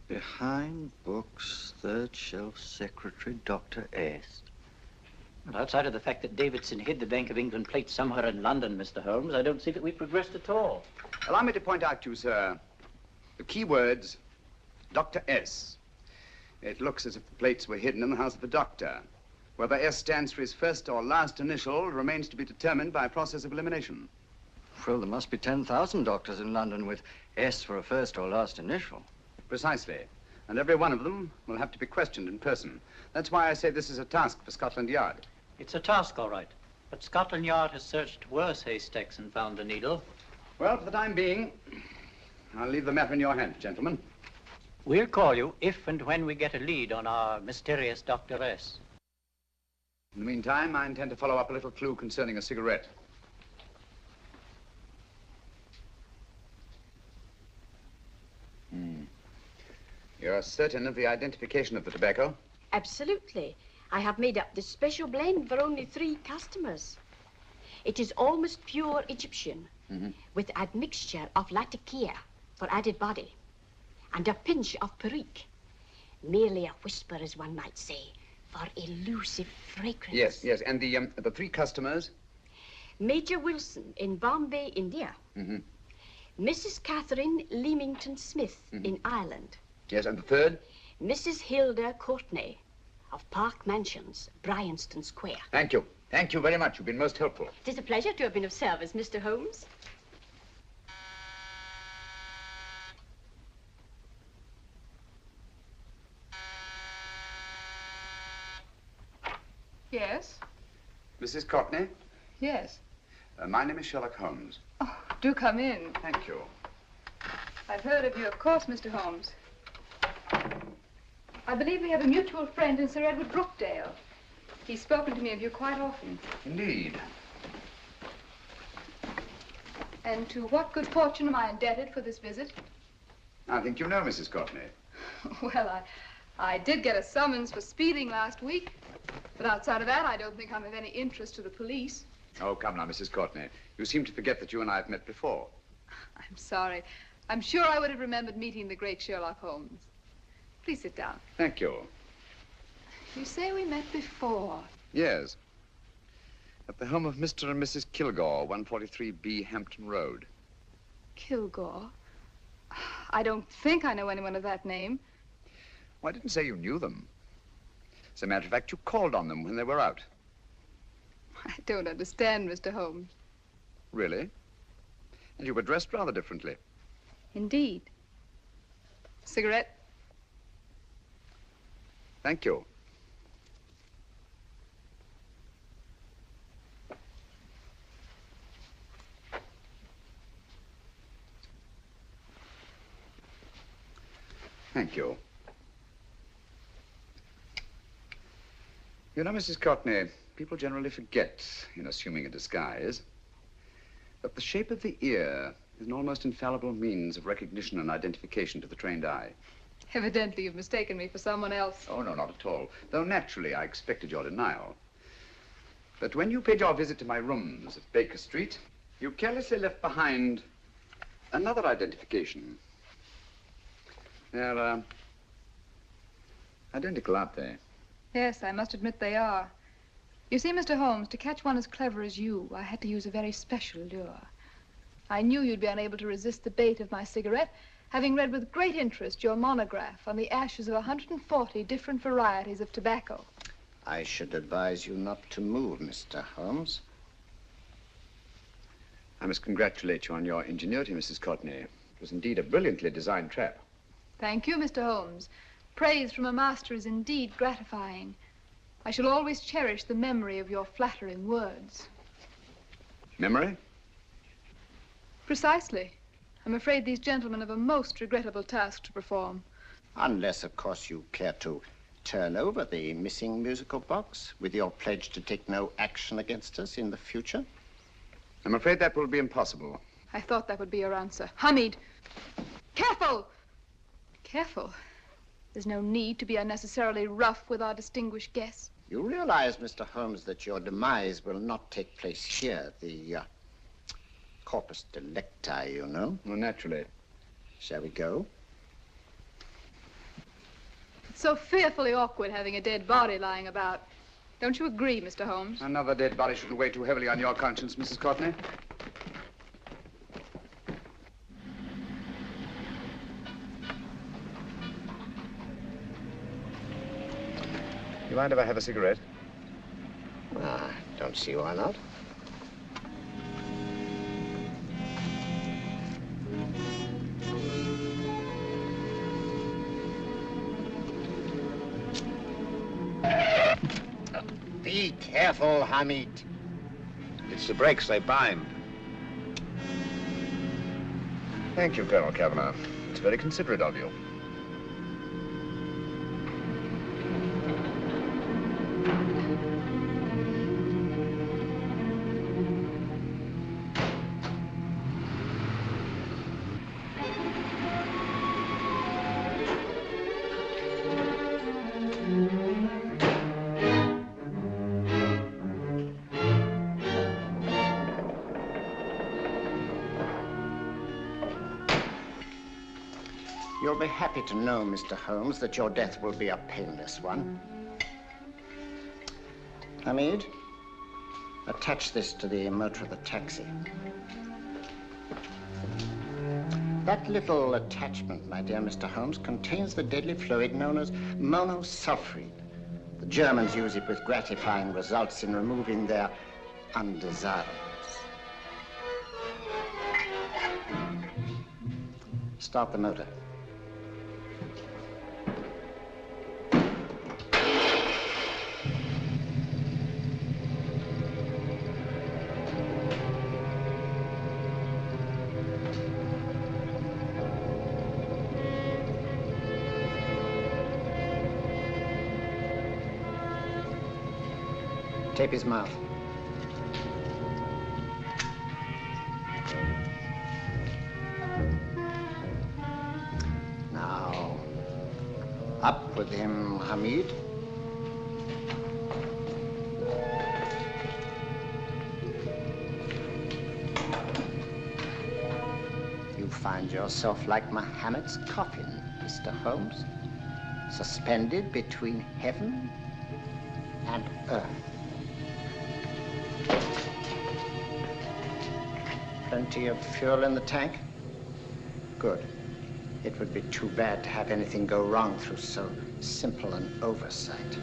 Behind books, third shelf, secretary, Dr. S. Well, outside of the fact that Davidson hid the Bank of England plate somewhere in London, Mr. Holmes, I don't see that we've progressed at all. Allow me to point out to you, sir, the key words, Dr. S. It looks as if the plates were hidden in the house of the doctor. Whether S stands for his first or last initial remains to be determined by a process of elimination. Well, there must be 10,000 doctors in London with S for a first or last initial. Precisely. And every one of them will have to be questioned in person. That's why I say this is a task for Scotland Yard. It's a task, all right. But Scotland Yard has searched worse haystacks and found a needle. Well, for the time being, I'll leave the matter in your hands, gentlemen. We'll call you if and when we get a lead on our mysterious Dr. S. In the meantime, I intend to follow up a little clue concerning a cigarette. You're certain of the identification of the tobacco? Absolutely. I have made up this special blend for only 3 customers. It is almost pure Egyptian, with admixture of latakia for added body, and a pinch of perique. Merely a whisper, as one might say, for elusive fragrance. Yes, yes. And the 3 customers? Major Wilson in Bombay, India. Mrs. Catherine Leamington Smith in Ireland. Yes, and the 3rd? Mrs. Hilda Courtney of Park Mansions, Bryanston Square. Thank you. Thank you very much. You've been most helpful. It is a pleasure to have been of service, Mr. Holmes. Yes? Mrs. Courtney? Yes. My name is Sherlock Holmes. Oh, do come in. Thank you. I've heard of you, of course, Mr. Holmes. I believe we have a mutual friend in Sir Edward Brookdale. He's spoken to me of you quite often. Indeed. And to what good fortune am I indebted for this visit? I think you know Mrs. Courtney. Well, I did get a summons for speeding last week. But outside of that, I don't think I'm of any interest to the police. Oh, come now, Mrs. Courtney. You seem to forget that you and I have met before. I'm sorry. I'm sure I would have remembered meeting the great Sherlock Holmes. Please sit down. Thank you. You say we met before. Yes. At the home of Mr. and Mrs. Kilgore, 143B Hampton Road. Kilgore? I don't think I know anyone of that name. Well, I didn't say you knew them. As a matter of fact, you called on them when they were out. I don't understand, Mr. Holmes. Really? And you were dressed rather differently. Indeed. Cigarette? Thank you. Thank you. You know, Mrs. Courtney, people generally forget, in assuming a disguise, that the shape of the ear is an almost infallible means of recognition and identification to the trained eye. Evidently, you've mistaken me for someone else. Oh, no, not at all. Though naturally, I expected your denial. But when you paid your visit to my rooms at Baker Street, you carelessly left behind another identification. They're, identical, aren't they? Yes, I must admit they are. You see, Mr. Holmes, to catch one as clever as you, I had to use a very special lure. I knew you'd be unable to resist the bait of my cigarette, having read with great interest your monograph on the ashes of 140 different varieties of tobacco. I should advise you not to move, Mr. Holmes. I must congratulate you on your ingenuity, Mrs. Courtney. It was indeed a brilliantly designed trap. Thank you, Mr. Holmes. Praise from a master is indeed gratifying. I shall always cherish the memory of your flattering words. Memory? Precisely. I'm afraid these gentlemen have a most regrettable task to perform. Unless, of course, you care to turn over the missing musical box with your pledge to take no action against us in the future. I'm afraid that will be impossible. I thought that would be your answer. Hamid! Careful! Careful. There's no need to be unnecessarily rough with our distinguished guest. You realize, Mr. Holmes, that your demise will not take place here. The corpus delicti, you know. Well, naturally. Shall we go? It's so fearfully awkward having a dead body lying about. Don't you agree, Mr. Holmes? Another dead body shouldn't weigh too heavily on your conscience, Mrs. Courtney. You mind if I have a cigarette? I don't see why not. Be careful, Hamid. It's the brakes, they bind. Thank you, Colonel Kavanagh. It's very considerate of you. You'll be happy to know, Mr. Holmes, that your death will be a painless one. Hamid, attach this to the motor of the taxi. That little attachment, my dear Mr. Holmes, contains the deadly fluid known as monosulfide. The Germans use it with gratifying results in removing their undesirables. Start the motor. Tape his mouth. Now, Up with him, Hamid. You find yourself like Muhammad's coffin, Mr. Holmes, suspended between heaven and earth. Plenty of fuel in the tank? Good. It would be too bad to have anything go wrong through so simple an oversight.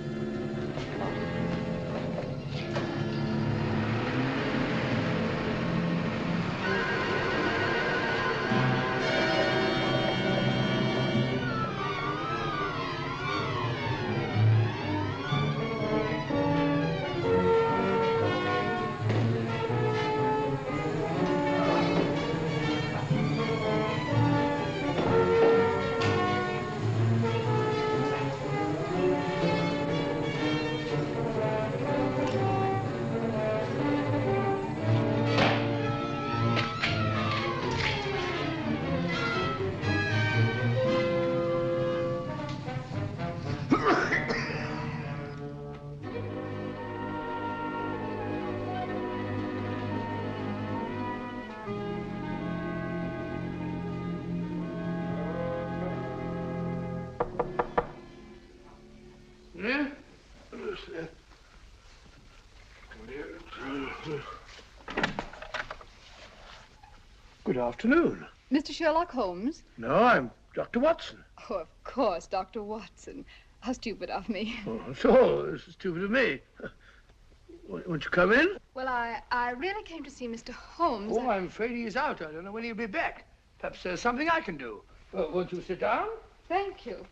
Yeah? Good afternoon. Mr. Sherlock Holmes? No, I'm Dr. Watson. Oh, of course, Dr. Watson. How stupid of me. Oh, so, this is stupid of me. Won't you come in? Well, I really came to see Mr. Holmes. Oh, I'm afraid he's out. I don't know when he'll be back. Perhaps there's something I can do. Won't you sit down? Thank you.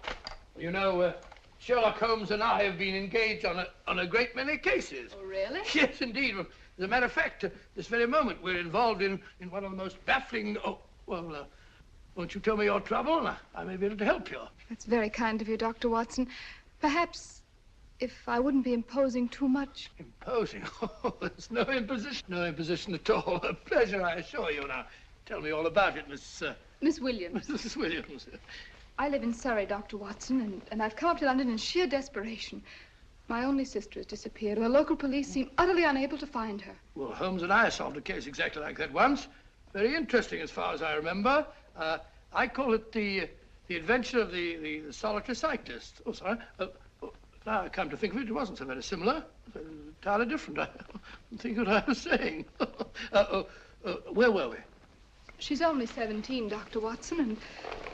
You know, Sherlock Holmes and I have been engaged on a great many cases. Oh, really? Yes, indeed. As a matter of fact, this very moment, we're involved in one of the most baffling... Oh, well, won't you tell me your trouble, and I may be able to help you. That's very kind of you, Dr. Watson. Perhaps if I wouldn't be imposing too much. Imposing? Oh, there's no imposition. No imposition at all. A pleasure, I assure you. Now, tell me all about it, Miss Williams. Mrs. Williams. I live in Surrey, Dr. Watson, and I've come up to London in sheer desperation. My only sister has disappeared, and the local police seem utterly unable to find her. Well, Holmes and I solved a case exactly like that once. Very interesting, as far as I remember. I call it the adventure of the solitary cyclist. Oh, sorry. Now I come to think of it, it wasn't so very similar. Entirely different. I don't think what I was saying. Where were we? She's only 17, Dr. Watson, and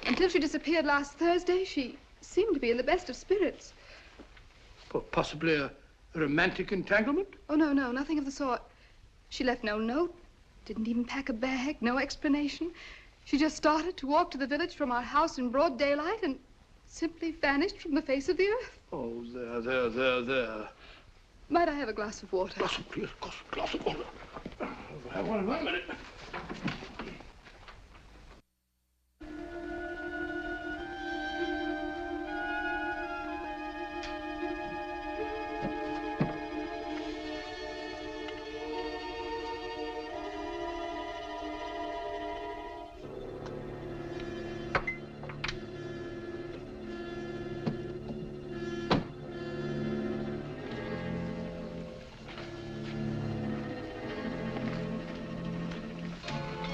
until she disappeared last Thursday, she seemed to be in the best of spirits. Possibly a romantic entanglement? Oh, no, nothing of the sort. She left no note, didn't even pack a bag, no explanation. She just started to walk to the village from our house in broad daylight and simply vanished from the face of the earth. Oh, there. Might I have a glass of water? Glass of water. Have one in 1 minute.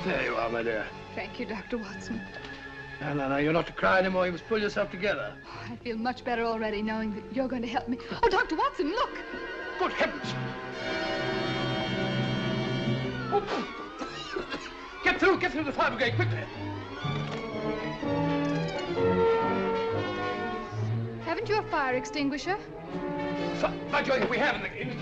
There you are, my dear. Thank you, Dr. Watson. No, you're not to cry anymore. You must pull yourself together. Oh, I feel much better already knowing that you're going to help me. Oh, Dr. Watson, look! Good heavens! Get through the fire brigade, quickly! Haven't you a fire extinguisher? By Jove, we have in the kitchen.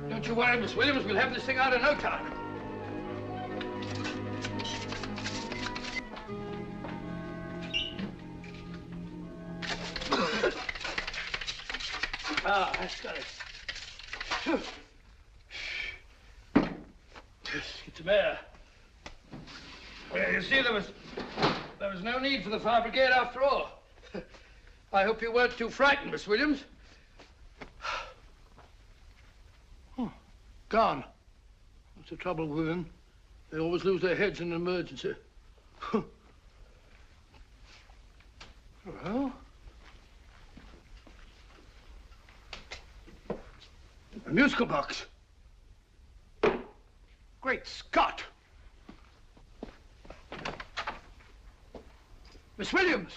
Don't you worry, Miss Williams. We'll have this thing out in no time. That's got it. Yes, get some air. Well, you see, there was no need for the fire brigade after all. I hope you weren't too frightened, Miss Williams. Oh, gone. That's the trouble with women. They always lose their heads in an emergency. Well, a musical box. Great Scott! Miss Williams!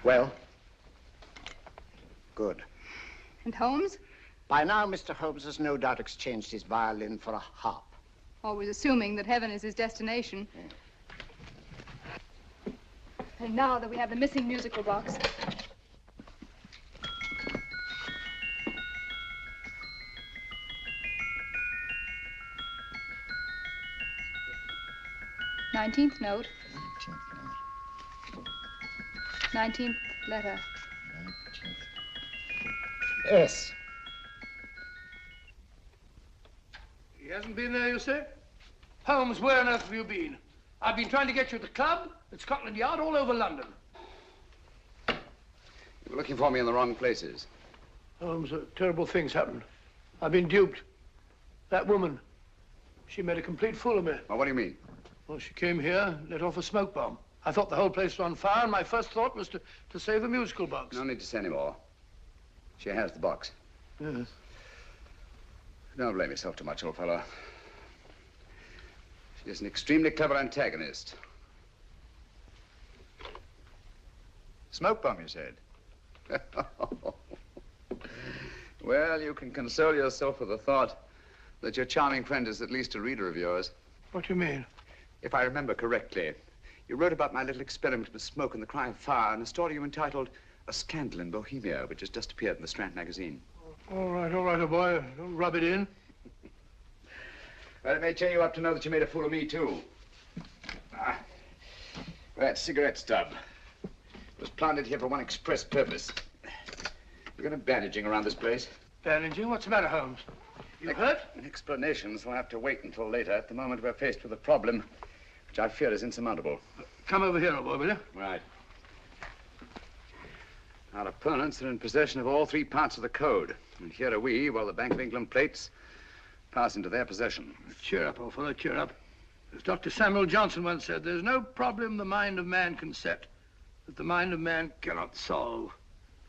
Well? Good. And Holmes? By now, Mr. Holmes has no doubt exchanged his violin for a harp. Always assuming that heaven is his destination. And now that we have the missing musical box. Nineteenth note. 19th letter. Yes. He hasn't been there, you say? Holmes, where on earth have you been? I've been trying to get you at the club, at Scotland Yard, all over London. You were looking for me in the wrong places. Holmes, terrible things happened. I've been duped. That woman, she made a complete fool of me. Well, what do you mean? Well, she came here, let off a smoke bomb. I thought the whole place was on fire, and my first thought was to save the musical box. No need to say any more. She has the box. Yes. Don't blame yourself too much, old fellow. She's an extremely clever antagonist. Smoke bomb, you said? Well, you can console yourself with the thought that your charming friend is at least a reader of yours. What do you mean? If I remember correctly, you wrote about my little experiment with smoke and the cry of fire in a story you entitled A Scandal in Bohemia, which has just appeared in the Strand magazine. All right, old boy. Don't rub it in. Well, it may cheer you up to know that you made a fool of me, too. That cigarette stub was planted here for one express purpose. We're going to bandaging around this place. Bandaging? What's the matter, Holmes? You hurt? Explanations will have to wait until later. At the moment, we're faced with a problem which I fear is insurmountable. Come over here, old boy, will you? Right. Our opponents are in possession of all three parts of the code. And here are we, while the Bank of England plates pass into their possession. Cheer up, old fellow, cheer up. As Dr. Samuel Johnson once said, there's no problem the mind of man can set that the mind of man cannot solve.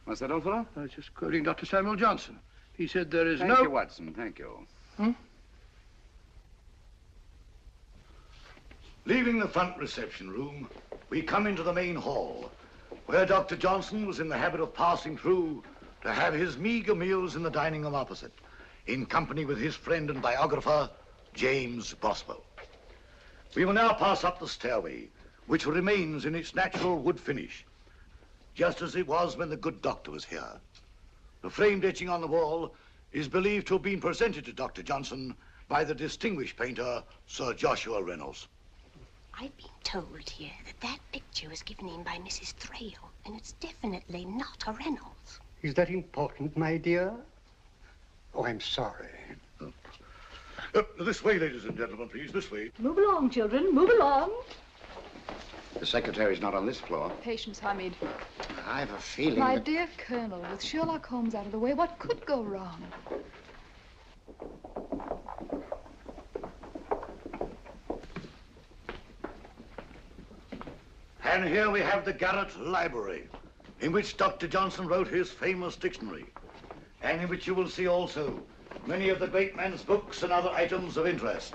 What's that, old fellow? I was just quoting Dr. Samuel Johnson. He said there is Thank you, Watson. Thank you. Leaving the front reception room, we come into the main hall, where Dr. Johnson was in the habit of passing through to have his meager meals in the dining room opposite, in company with his friend and biographer, James Boswell. We will now pass up the stairway, which remains in its natural wood finish, just as it was when the good doctor was here. The framed etching on the wall is believed to have been presented to Dr. Johnson by the distinguished painter, Sir Joshua Reynolds. I've been told here that that picture was given in by Mrs. Thrale, and it's definitely not a Reynolds. Is that important, my dear? Oh, I'm sorry. This way, ladies and gentlemen, please, this way. Move along, children, move along. The secretary's not on this floor. Patience, Hamid. I have a feeling My that... dear Colonel, with Sherlock Holmes out of the way, what could go wrong? And here we have the Garrett Library, in which Dr. Johnson wrote his famous dictionary, and in which you will see also many of the great man's books and other items of interest.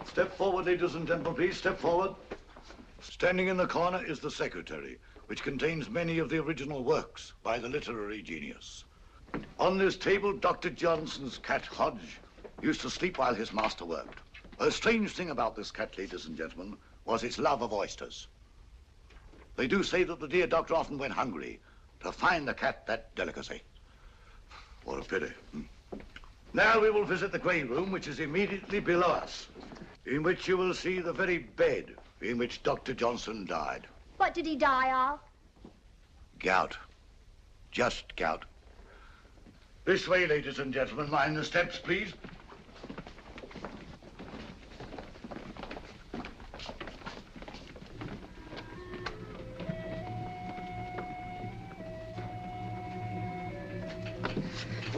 Step forward, ladies and gentlemen, please, step forward. Standing in the corner is the secretary, which contains many of the original works by the literary genius. On this table, Dr. Johnson's cat, Hodge, used to sleep while his master worked. A strange thing about this cat, ladies and gentlemen, was its love of oysters. They do say that the dear doctor often went hungry to find the cat that delicacy. What a pity. Now we will visit the grey room, which is immediately below us, in which you will see the very bed in which Dr. Johnson died. What did he die of? Gout. Just gout. This way, ladies and gentlemen. Mind the steps, please.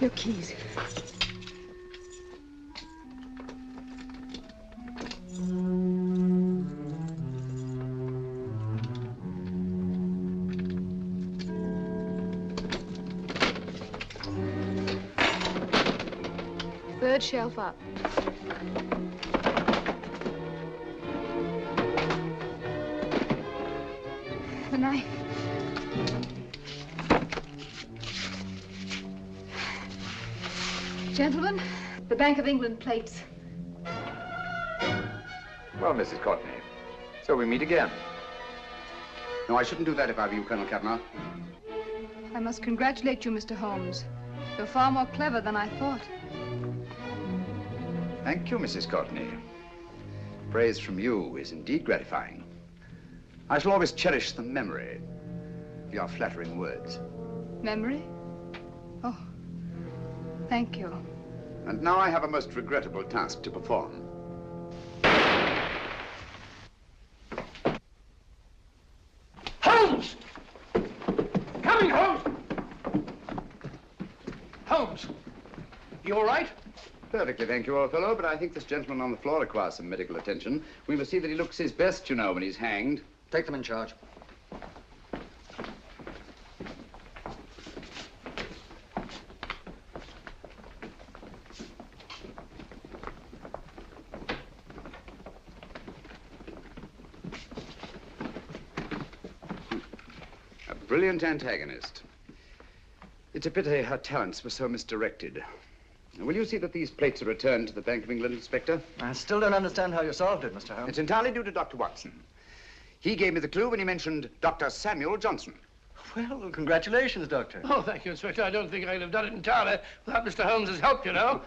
Your keys. Third shelf up. The knife. Gentlemen, the Bank of England plates. Well, Mrs. Courtney, so we meet again. No, I shouldn't do that if I were you, Colonel Kavanaugh. I must congratulate you, Mr. Holmes. You're far more clever than I thought. Thank you, Mrs. Courtney. Praise from you is indeed gratifying. I shall always cherish the memory of your flattering words. Memory? Oh, thank you. And now I have a most regrettable task to perform. Holmes! Coming, Holmes! Holmes, you all right? Perfectly, thank you, old fellow, but I think this gentleman on the floor requires some medical attention. We must see that he looks his best, you know, when he's hanged. Take them in charge. A brilliant antagonist. It's a pity her talents were so misdirected. Will you see that these plates are returned to the Bank of England, Inspector? I still don't understand how you solved it, Mr. Holmes. It's entirely due to Dr. Watson. He gave me the clue when he mentioned Dr. Samuel Johnson. Well, congratulations, Doctor. Oh, thank you, Inspector. I don't think I'd have done it entirely without Mr. Holmes's help, you know.